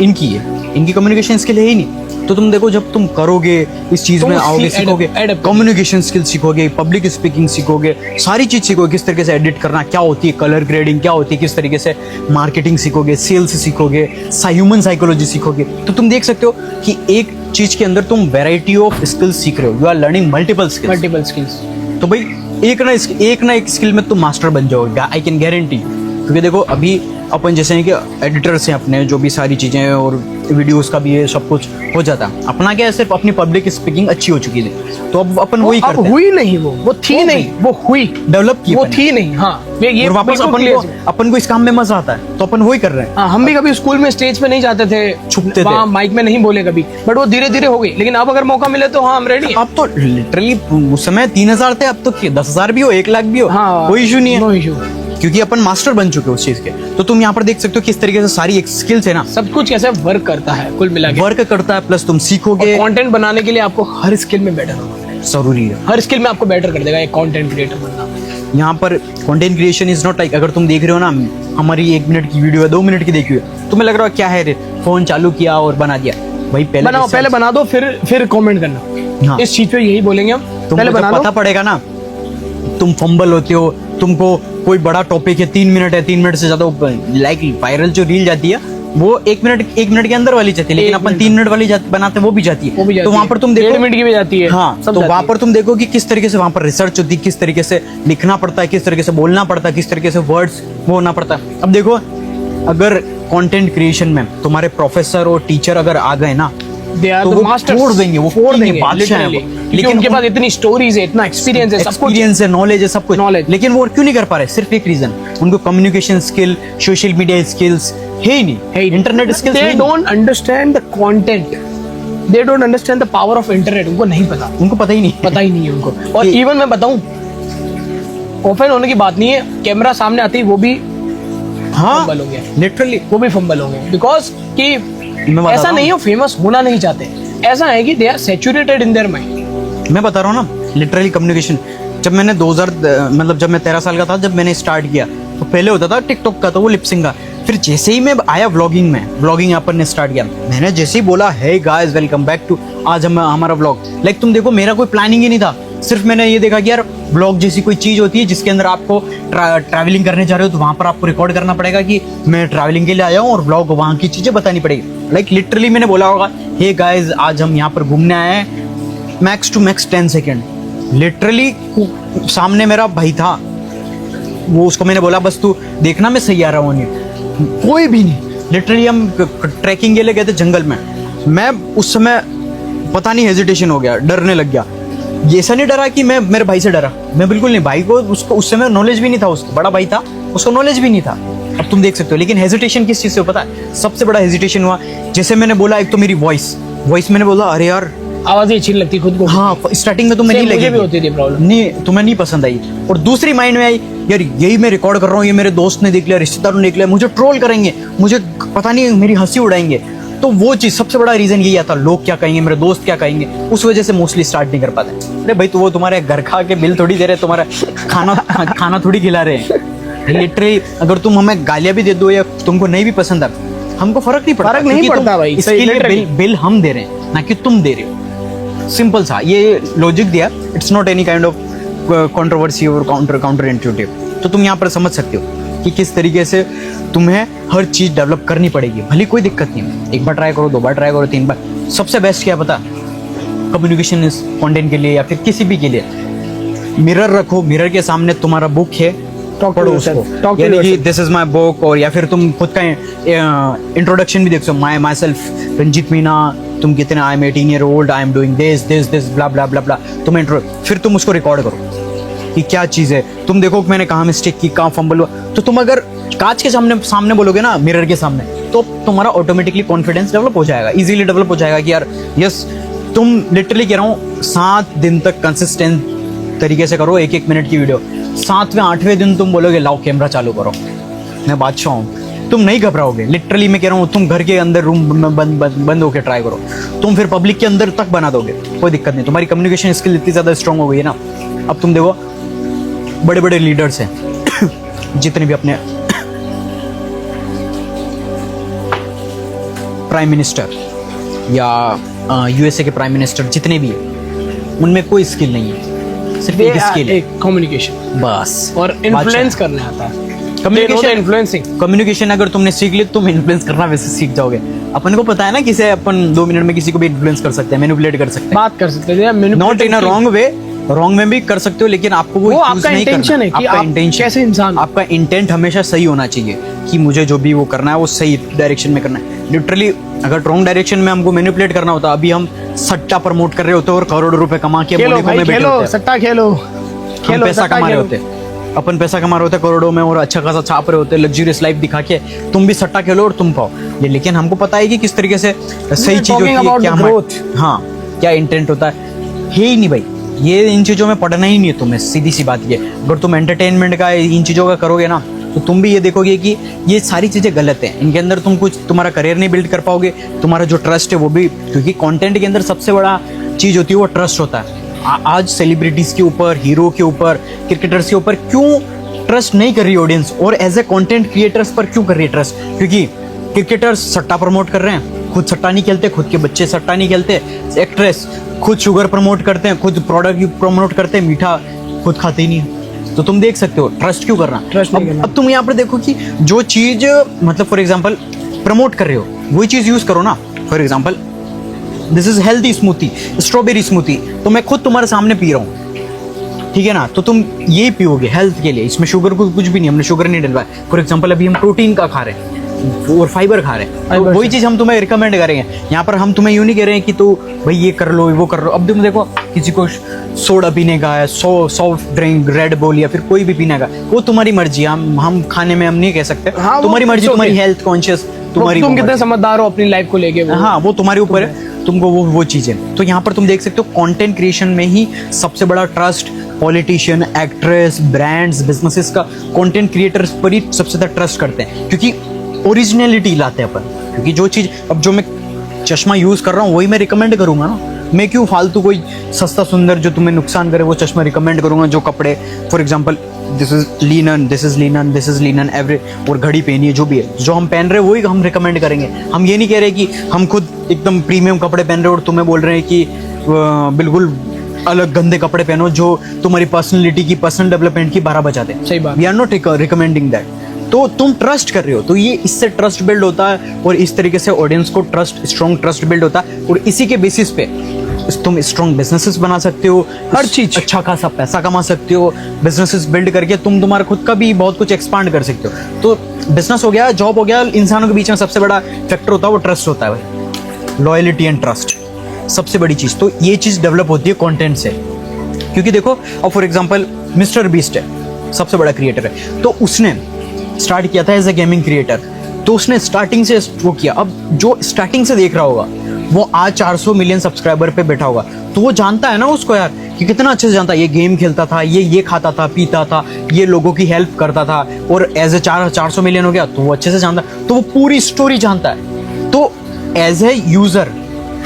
इनकी कम्युनिकेशन स्किल है ही नहीं। तो तुम देखो जब तुम करोगे इस चीज में आओगे, सीखोगे, कम्युनिकेशन स्किल सीखोगे, पब्लिक स्पीकिंग सीखोगे, सारी चीज सीखोगे, किस तरीके से एडिट करना क्या होती है, कलर ग्रेडिंग क्या होती है, किस तरीके से मार्केटिंग सीखोगे, सेल्स सीखोगे, ह्यूमन साइकोलॉजी सीखोगे। तो तुम देख सकते हो कि एक चीज के अंदर तुम वैरायटी ऑफ स्किल्स सीख रहे हो, you are learning multiple skills. तो भाई एक ना एक स्किल में तुम मास्टर बन जाओगे, आई कैन गारंटी। क्योंकि देखो अभी अपन जैसे हैं कि एडिटर्स हैं अपने, जो भी सारी चीज़ें हैं और वीडियोस का भी ये सब कुछ हो जाता है। अपना क्या है, सिर्फ अपनी पब्लिक स्पीकिंग अच्छी हो चुकी है, तो अब अपन वही अब करते हैं, हुई नहीं, वो थी नहीं, वो हुई, डेवलप की वो अपन ने। थी नहीं। हाँ ये और वापस अपन को इस काम में मजा आता है, तो अपन वही कर रहे हैं। हाँ, हम भी कभी स्कूल में स्टेज पे नहीं जाते थे, छुपते थे। वहाँ माइक में नहीं बोले कभी, बट वो धीरे धीरे हो गई। लेकिन अब अगर मौका मिले तो हाँ हम रेडी हैं। अब तो लिटरली उस समय 3,000 थे, अब तो 10,000 भी हो, 1 लाख भी हो, हाँ कोई इशू नहीं है, नो इशू। क्योंकि अपन मास्टर बन चुके हैं उस चीज के। तो तुम यहाँ पर देख सकते हो किस तरीके से सारी एक स्किल्स है ना, सब कुछ कैसे वर्क करता है कुल मिला के, वर्क करता है, प्लस तुम सीखोगे। कंटेंट बनाने के लिए आपको हर स्किल में बेटर होना पड़ेगा, जरूरी है, हर स्किल में आपको बेटर कर देगा एक कंटेंट क्रिएटर बनना। यहाँ पर content creation is not like, अगर तुम देख रहे हो ना हमारी 1 मिनट की वीडियो है, 2 मिनट की देखी है, तुम्हें लग रहा है क्या है रे, फोन चालू किया और बना दिया। भाई पहले बनाओ, पहले बना दो, फिर कमेंट करना। हाँ। इस चीज पे यही बोलेंगे हम, पहले बना पता दो। पड़ेगा ना, तुम फंबल होते हो, तुमको कोई बड़ा टॉपिक है, 3 मिनट है, 3 मिनट से ज्यादा लाइक वायरल जो रील जाती है वो 1 मिनट के अंदर वाली जाती है, लेकिन अपन 3 मिनट वाली बनाते हैं, वो भी जाती है। तो वहां पर तुम देखो 1.5 मिनट की भी जाती है। हाँ, तो वहां पर तुम देखो कि किस तरीके से वहां पर रिसर्च होती है, किस तरीके से लिखना पड़ता है, किस तरीके से बोलना पड़ता है, किस तरीके से वर्ड्स वो होना पड़ता है। अब देखो, अगर कंटेंट क्रिएशन में तुम्हारे प्रोफेसर और टीचर अगर आ गए ना, They are तो the वो masters, फोड़ देंगे, वो फोड़ देंगे, बादशाह हैं वो। literally। लेकिन उनके पास इतनी स्टोरीज है, इतना एक्सपीरियंस है, सब कुछ एक्सपीरियंस है, नॉलेज है, सब कुछ Knowledge। लेकिन वो क्यों नहीं कर पा रहे? सिर्फ एक रीजन, उनको communication skill, social media skills है ही नहीं, internet skills They don't understand the content, they don't understand the power of internet। उनको नहीं पता, उनको पता ही नहीं पता ही नहीं है उनको। और इवन मैं बताऊं, ओपन होने की बात नहीं है, कैमरा सामने आते ही वो भी हाँ फंबल हो गया, लिटरली वो भी फंबल हो गए, बिकॉज कि ऐसा नहीं है फेमस होना नहीं चाहते, ऐसा है कि they are saturated in their mind. मैं बता रहा हूँ ना, लिटरली कम्युनिकेशन, जब मैंने 2000 मतलब जब मैं 13 साल का था, जब मैंने स्टार्ट किया, तो पहले होता था टिकटॉक का, तो वो लिपसिंग का। फिर जैसे ही मैं आया व्लॉगिंग में, व्लॉगिंग अपन ने स्टार्ट किया, मैंने जैसे ही बोला hey guys welcome back to आज हम हमारा व्लॉग, लाइक तुम देखो मेरा कोई प्लानिंग ही नहीं था, सिर्फ मैंने ये देखा कि यार व्लॉग जैसी कोई चीज होती है जिसके अंदर आपको ट्रैवलिंग करने जा रहे हो, तो वहां पर आपको रिकॉर्ड करना पड़ेगा कि मैं ट्रैवलिंग के लिए आया हूँ, और व्लॉग वहां की चीजें बतानी पड़ेगी। लाइक लिटरली मैंने बोला होगा हे गाइस आज हम यहाँ पर घूमने आए हैं, max to max 10 second. Literally सामने मेरा भाई था, वो उसको मैंने बोला बस तू देखना मैं सही आ रहा हूँ, नहीं कोई भी नहीं। लिटरली हम ट्रैकिंग के लिए गए थे जंगल में, मैं उस समय पता नहीं हेजिटेशन हो गया, डरने लग गया। ये ऐसा नहीं डरा कि मैं मेरे भाई से डरा, मैं बिल्कुल नहीं, भाई को उसको उस समय नॉलेज भी नहीं था, उसको बड़ा भाई था, उसको नॉलेज भी नहीं था। अब तुम देख सकते हो, लेकिन हेजिटेशन किस चीज़ से पता है? सबसे बड़ा हेजिटेशन हुआ जैसे मैंने बोला, एक तो मेरी वॉइस मैंने बोला अरे यार आवाज ही अच्छी लगती खुद को। हाँ, स्टार्टिंग में तो मैं नहीं लगी, मुझे भी होती थी प्रॉब्लम, नहीं तुम्हें नहीं पसंद आई, और दूसरी माइंड में आई यार यही मैं रिकॉर्ड कर रहा हूँ, ये मेरे दोस्त ने देख लिया, रिश्तेदारों ने देख लिया, मुझे ट्रोल करेंगे, मुझे पता नहीं मेरी हंसी उड़ाएंगे। तो वो चीज सबसे बड़ा रीजन यही आता, लोग क्या कहेंगे, मेरे दोस्त क्या कहेंगे, उस वजह से मोस्टली स्टार्ट नहीं कर पाते। अरे भाई तो वो तुम्हारे घर खा के बिल थोड़ी दे रहे, तुम्हारा खाना थोड़ी खिला रहे हैं। लिटरली अगर तुम हमें गालियां भी दे दो या तुमको नहीं भी पसंद है, हमको फर्क नहीं पड़ता, फर्क नहीं पड़ता भाई, इसके लिए बिल हम दे रहे हैं, ना कि तुम दे रहे हो। सिंपल सा ये लॉजिक दिया, it's not any kind of controversy और काउंटर इंट्यूटिव। तो तुम यहाँ पर समझ सकते हो कि किस तरीके से तुम्हें हर चीज डेवलप करनी पड़ेगी, भले कोई दिक्कत नहीं, एक बार ट्राई करो, 2 बार ट्राई करो, 3 बार। सबसे बेस्ट क्या पता, कम्युनिकेशन इस कंटेंट के लिए या फिर किसी भी के लिए, मिरर रखो, मिरर के सामने तुम्हारा बुक है, पढ़ो उसको, यानी कि दिस इज माय बुक, और या फिर तुम खुद का इंट्रोडक्शन भी देख सकते हो, माई सेल्फ रंजीत मीना, तुम कितने, I am 18 year old, I am doing this blah blah blah blah, तुम इंट्रो, फिर तुम उसको रिकॉर्ड करो कि क्या चीज़ है, तुम देखो कि मैंने कहाँ मिस्टेक की, कहाँ फंबल हुआ। तो तुम अगर कांच के सामने बोलोगे ना, मिरर के सामने, तो तुम्हारा ऑटोमेटिकली कॉन्फिडेंस डेवलप हो जाएगा, इजीली डेवलप हो जाएगा कि यार यस, तुम लिटरली कह रहा हूँ 7 दिन तक कंसिस्टेंट तरीके से करो 1-1 मिनट की वीडियो, 7वें 8वें दिन तुम बोलोगे लाओ कैमरा चालू करो, मैं बादशाह हूँ, तुम नहीं घबराओगे। लिटरली मैं कह रहा हूँ, तुम घर के अंदर रूम में बंद होकर ट्राई करो, तुम फिर पब्लिक के अंदर तक बना दोगे, कोई दिक्कत नहीं। तुम्हारी कम्युनिकेशन स्किल इतनी ज़्यादा स्ट्रांग हो गई है ना। अब तुम देखो बड़े बड़े लीडर्स हैं जितने भी अपने प्राइम मिनिस्टर या यूएसए के प्राइम मिनिस्टर जितने भी हैं, उनमें कोई स्किल नहीं है, सिर्फ एक स्किल है, कम्युनिकेशन बस, और इन्फ्लुएंस करने आता है। कम्युनिकेशन, कम्युनिकेशन अगर तुमने सीख ली, तुम इन्फ्लुएंस करना वैसे सीख जाओगे। अपन को पता है ना, किसे अपन 2 मिनट में किसी को भी इन्फ्लुएंस कर सकते हैं, मैनिपुलेट कर सकते हैं, बात कर सकते हैं, not in a wrong way, wrong में भी कर सकते हो, लेकिन आपको वो आपका इंटेंशन है कि आपका आप इंटेंशन कैसे इंसान, आपका इंटेंट हमेशा सही होना चाहिए कि मुझे जो भी वो करना है वो सही डायरेक्शन में करना है। लिटरली अगर रॉन्ग डायरेक्शन में हमको मैनिपुलेट करना होता, अभी हम सट्टा प्रमोट कर रहे होते और करोड़ों रुपए कमा के खेलो भाई, खेलो सट्टा, खेलो हम पैसा कमा रहे होते, अपन पैसा कमा रहे होते करोड़ों में और अच्छा खासा छाप रहे होते, लग्जरियस लाइफ दिखा के तुम भी सट्टा खेलो और तुम पाओ। लेकिन हमको पता है कि किस तरीके से सही चीज होती है, क्या हाँ क्या इंटेंट होता है ही नहीं भाई। ये इन चीजों में पढ़ना ही नहीं है तुम्हें, सीधी सी बात ये। अगर तुम एंटरटेनमेंट का इन चीजों का करोगे ना तो तुम भी ये देखोगे कि ये सारी चीजें गलत हैं, इनके अंदर तुम कुछ तुम्हारा करियर नहीं बिल्ड कर पाओगे, तुम्हारा जो ट्रस्ट है वो भी, क्योंकि कंटेंट के अंदर सबसे बड़ा चीज होती है वो ट्रस्ट होता है। आज सेलिब्रिटीज के ऊपर, हीरो के ऊपर, क्रिकेटर्स के ऊपर क्यों ट्रस्ट नहीं कर रही ऑडियंस, और एज ए कंटेंट क्रिएटर्स पर क्यों कर रही है ट्रस्ट? क्योंकि क्रिकेटर्स सट्टा प्रमोट कर रहे हैं, खुद सट्टा नहीं खेलते, खुद के बच्चे सट्टा नहीं खेलते। एक्ट्रेस खुद शुगर प्रमोट करते हैं, खुद प्रोडक्ट प्रमोट करते हैं, मीठा खुद खाते ही नहीं। तो तुम देख सकते हो ट्रस्ट क्यों करना। अब तुम यहाँ पर देखो कि जो चीज मतलब फॉर एग्जाम्पल प्रमोट कर रहे हो वही चीज यूज करो ना। For example this is healthy smoothie, strawberry smoothie, तो मैं खुद तुम्हारे सामने पी रहा हूँ, ठीक है ना, तो तुम ये पियोगे हेल्थ के लिए, इसमें शुगर कुछ भी नहीं, हमने शुगर नहीं डलवाया। फॉर एग्जाम्पल अभी हम प्रोटीन का खा रहे हैं और फाइबर खा रहे हैं, तो वही चीज हम तुम्हें रिकमेंड करेंगे। यहाँ पर हम तुम्हें यूं नहीं कह रहे हैं कि तू भाई ये कर लो वो कर लो। अब तुम देखो किसी को सोडा पीने का है, सॉफ्ट ड्रिंक, रेड बुल या फिर कोई भी पीने का, वो तुम्हारी मर्जी, हम खाने में हम नहीं कह सकते। हाँ, तुम्हारी मर्जी, तुम्हारी हेल्थ कॉन्शियस, तुम्हारी, तुम कितने समझदार हो अपनी लाइफ को लेके, हाँ वो तुम्हारे ऊपर है, तुमको वो चीज है। तो यहाँ पर तुम देख सकते हो कंटेंट क्रिएशन में ही सबसे बड़ा trust politician, actress, brands, businesses का कंटेंट क्रिएटर्स पर ही सबसे ज्यादा ट्रस्ट करते हैं, क्योंकि ओरिजिनलिटी लाते हैं अपन। क्योंकि जो चीज, अब जो मैं चश्मा यूज कर रहा हूँ वही मैं रिकमेंड करूंगा ना, मैं क्यों फालतू कोई सस्ता सुंदर जो तुम्हें नुकसान करे वो चश्मा रिकमेंड करूंगा। जो कपड़े for example this is linen, this is linen, this is linen every, और घड़ी पहनी है, जो भी है जो हम पहन रहे हैं वही हम रिकमेंड करेंगे। हम ये नहीं कह रहे कि हम खुद एकदम प्रीमियम कपड़े पहन रहे हैं और तुम्हें बोल रहे हैं कि बिल्कुल अलग गंदे कपड़े पहनो जो तुम्हारी पर्सनैलिटी की, पर्सनल डेवलपमेंट की 12 बजा दे। सही बात, we are not recommending that. तो तुम ट्रस्ट कर रहे हो, तो ये इससे ट्रस्ट बिल्ड होता है और इस तरीके से ऑडियंस को स्ट्रॉन्ग ट्रस्ट बिल्ड होता है, और इसी के बेसिस पे तुम स्ट्रॉन्ग बिजनेसेस बना सकते हो, हर चीज अच्छा खासा पैसा कमा सकते हो। बिजनेसेस बिल्ड करके तुम तुम्हारा खुद का भी बहुत कुछ एक्सपांड कर सकते हो। तो बिजनेस हो गया, जॉब हो गया, इंसानों के बीच में सबसे बड़ा फैक्टर होता है वो ट्रस्ट होता है भाई, लॉयल्टी एंड ट्रस्ट सबसे बड़ी चीज। तो ये चीज डेवलप होती है कंटेंट से, क्योंकि देखो अब फॉर एग्जांपल मिस्टर बीस्ट है, सबसे बड़ा क्रिएटर है, तो उसने स्टार्ट किया था एज ए गेमिंग क्रिएटर, तो उसने स्टार्टिंग से वो किया। अब जो स्टार्टिंग से देख रहा होगा वो आज 400 मिलियन सब्सक्राइबर पे बैठा होगा, तो वो जानता है ना उसको यार कि कितना अच्छे से जानता है, ये गेम खेलता था, ये खाता था, पीता था, ये लोगों की हेल्प करता था, और एज ए 400 मिलियन हो गया तो वो अच्छे से जानता है, तो वो पूरी स्टोरी जानता है। तो एज ए यूजर,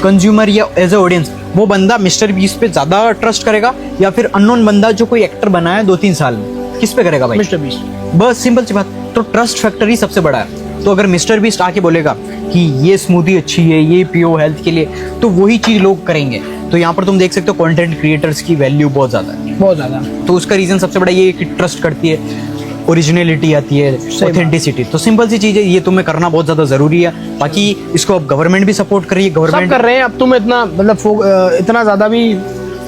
कंज्यूमर या एज ए ऑडियंस, वो बंदा मिस्टर बीस्ट पे ज्यादा ट्रस्ट करेगा या फिर अननोन बंदा जो कोई एक्टर बना है 2-3 साल में, किस पे करेगा भाई? Mister beast. बस सिंपल सी बात। तो ट्रस्ट फैक्टर ही सबसे बड़ा है। तो अगर मिस्टर बीस्ट आके बोलेगा कि ये स्मूदी अच्छी है, ये पियो हेल्थ के लिए, तो वही चीज लोग करेंगे। तो यहाँ पर तुम देख सकते हो कंटेंट क्रिएटर्स की वैल्यू बहुत ज्यादा है, बहुत ज्यादा। तो उसका रीजन सबसे बड़ा ये कि ट्रस्ट करती है, ओरिजिनलिटी आती है, ऑथेंटिसिटी। तो सिंपल सी चीज है, ये तुम्हें करना बहुत ज्यादा जरूरी है। बाकी इसको अब गवर्नमेंट भी सपोर्ट कर रही है, गवर्नमेंट कर रहे हैं। अब तुम इतना मतलब इतना ज्यादा भी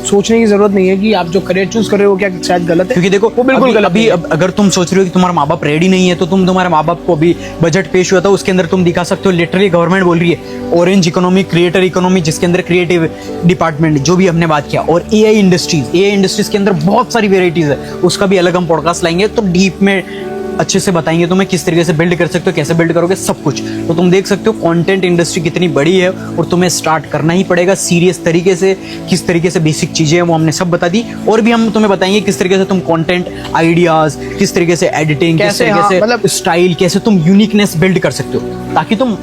सोचने की जरूरत नहीं है कि आप जो करियर चूज कर रहे हो क्या शायद गलत है, क्योंकि देखो वो बिल्कुल गलत। अभी अगर तुम सोच रहे हो कि तुम्हारा माँ बाप रेडी नहीं है, तो तुम तुम्हारे माँ बाप को भी बजट पेश हुआ था, उसके अंदर तुम दिखा सकते हो। लिटरली गवर्नमेंट बोल रही है ऑरेंज इकोनॉमी, क्रिएटर इकोनॉमी, जिसके अंदर क्रिएटिव डिपार्टमेंट जो भी हमने बात किया, और एआई इंडस्ट्रीज के अंदर बहुत सारी वेराइटीज है, उसका भी अलग हम पॉडकास्ट लाएंगे, तो डीप में अच्छे से बताएंगे तुम्हें किस तरीके से बिल्ड कर सकते हो, कैसे बिल्ड करोगे, सब कुछ। तो तुम देख सकते हो कंटेंट इंडस्ट्री कितनी बड़ी है, और तुम्हें स्टार्ट करना ही पड़ेगा सीरियस तरीके से। किस तरीके से बेसिक चीजें हैं वो हमने सब बता दी, और भी हम तुम्हें बताएंगे किस तरीके से तुम कंटेंट आइडियाज, किस तरीके से एडिटिंग, किस तरीके से मतलब स्टाइल, कैसे तुम यूनिकनेस बिल्ड कर सकते हो, ताकि तुम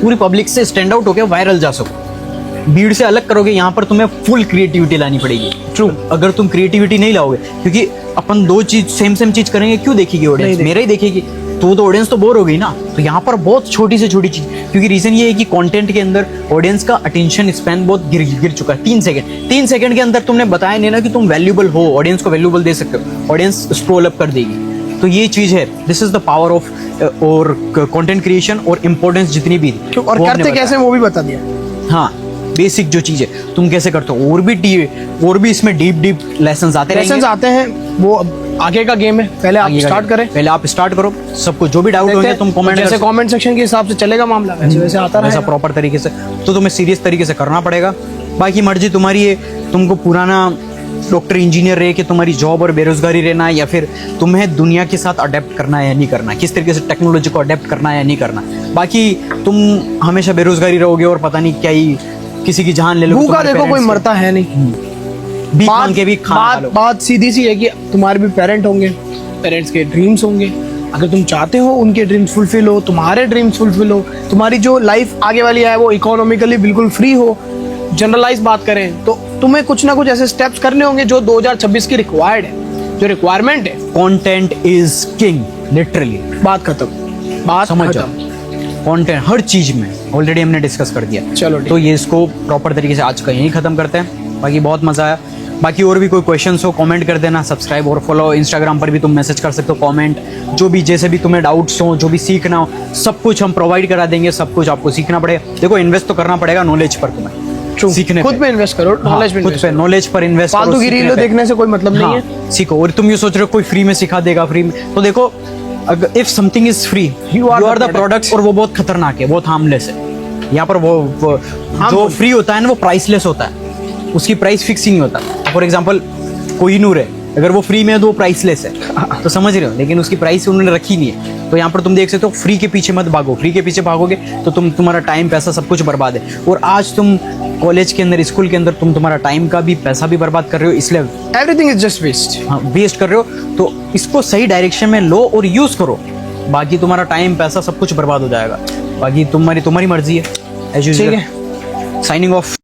पूरी पब्लिक से स्टैंड आउट होकर वायरल जा सको। भीड़ से अलग करोगे, यहाँ पर तुम्हें फुल क्रिएटिविटी लानी पड़ेगी। ट्रू, अगर तुम क्रिएटिविटी नहीं लाओगे, क्योंकि अपन दो चीज सेम चीज करेंगे, क्यों देखेगी ऑडियंस? मेरा ही देखेगी, तो ऑडियंस तो बोर हो गई ना। तो यहाँ पर बहुत छोटी से छोटी चीज, क्योंकि रीजन ये है कि कंटेंट के अंदर ऑडियंस का अटेंशन स्पैन बहुत गिर चुका है। 3 सेकंड के अंदर तुमने बताया नहीं ना कि तुम वैल्यूबल हो, ऑडियंस को वैल्यूबल दे सकते हो, ऑडियंस स्क्रॉल अप कर देगी। तो ये चीज है, this is the power of और कंटेंट क्रिएशन, और इम्पोर्टेंस जितनी भी और करते कैसे वो भी बता दिया। हाँ, बेसिक जो चीज है तुम कैसे करते हो, और भी इसमें डीप लेसन आते लेसन आते हैं, वो आगे का गेम है। पहले आप स्टार्ट करें, पहले आप स्टार्ट करो, सबको जो भी डाउट होंगे तुम कमेंट, जैसे कमेंट सेक्शन के हिसाब से चलेगा मामला, वैसे वैसे आता रहेगा, प्रॉपर तरीके से। तो तुम्हें सीरियस तरीके से करना पड़ेगा, बाकी मर्जी तुम्हारी है, तुमको पुराना डॉक्टर इंजीनियर रहे कि तुम्हारी जॉब और बेरोजगारी रहना है, या फिर तुम्हें दुनिया के साथ अडेप्ट करना है या नहीं करना, किस तरीके से टेक्नोलॉजी को अडेप्ट करना है या नहीं करना। बाकी तुम हमेशा बेरोजगारी रहोगे और पता नहीं क्या ही किसी की जान ले लो, भूखा देखो कोई मरता है नहीं, बात सीधी सी है कि तुम्हारे भी पेरेंट होंगे, पेरेंट्स के ड्रीम्स होंगे, अगर तुम चाहते हो उनके ड्रीम्स फुलफिल हो, तुम्हारे ड्रीम्स फुलफिल हो, तुम्हारी जो लाइफ आगे वाली है वो इकोनॉमिकली बिल्कुल फ्री हो, जनरलाइज बात करें तो तुम्हें कुछ ना कुछ ऐसे स्टेप्स करने होंगे जो 2026 की रिक्वायर्ड है, जो रिक्वायरमेंट है। कंटेंट इज किंग, लिटरली, बात खत्म, बात समझ जाओ। कंटेंट हर चीज में ऑलरेडी हमने डिस्कस कर दिया। चलो तो ये इसको प्रॉपर तरीके से आज का यहीं खत्म करते हैं। बाकी बहुत मजा आया, बाकी और भी कोई क्वेश्चंस हो कमेंट कर देना, सब्सक्राइब और फॉलो, इंस्टाग्राम पर भी तुम मैसेज कर सकते हो, कमेंट, जो भी जैसे भी तुम्हें डाउट्स हो, जो भी सीखना हो, सब कुछ हम प्रोवाइड करा देंगे, सब कुछ आपको सीखना पड़ेगा। देखो इन्वेस्ट तो करना पड़ेगा नॉलेज पर, तुम्हें सीखने खुद पे इन्वेस्ट करो, नॉलेज पे, खुद पे नॉलेज पर इन्वेस्ट करो, फालतू की रील देखने से कोई मतलब नहीं है, सीखो। और तुम ये सोच रहे हो कोई फ्री में सिखा देगा, फ्री में, तो देखो अगर if something is free you are the product, और वो बहुत खतरनाक है, बहुत हार्मलेस है। यहाँ पर वो जो फ्री होता है ना वो प्राइसलेस होता है, उसकी प्राइस फिक्स ही नहीं होता। फॉर एग्जाम्पल कोहिनूर है, अगर वो फ्री में है तो वो प्राइसलेस है, तो समझ रहे हो, लेकिन उसकी प्राइस उन्होंने रखी नहीं है। तो यहाँ पर तुम देख सकते हो, फ्री के पीछे मत भागो, फ्री के पीछे भागोगे तो तुम्हारा टाइम पैसा सब कुछ बर्बाद है। और आज तुम कॉलेज के अंदर, स्कूल के अंदर तुम्हारा टाइम का भी पैसा भी बर्बाद कर रहे हो, इसलिए एवरीथिंग इज जस्ट वेस्ट। हाँ, वेस्ट कर रहे हो, तो इसको सही डायरेक्शन में लो और यूज करो, बाकी तुम्हारा टाइम पैसा सब कुछ बर्बाद हो जाएगा। बाकी तुम्हारी मर्जी है। ठीक है, साइनिंग ऑफ।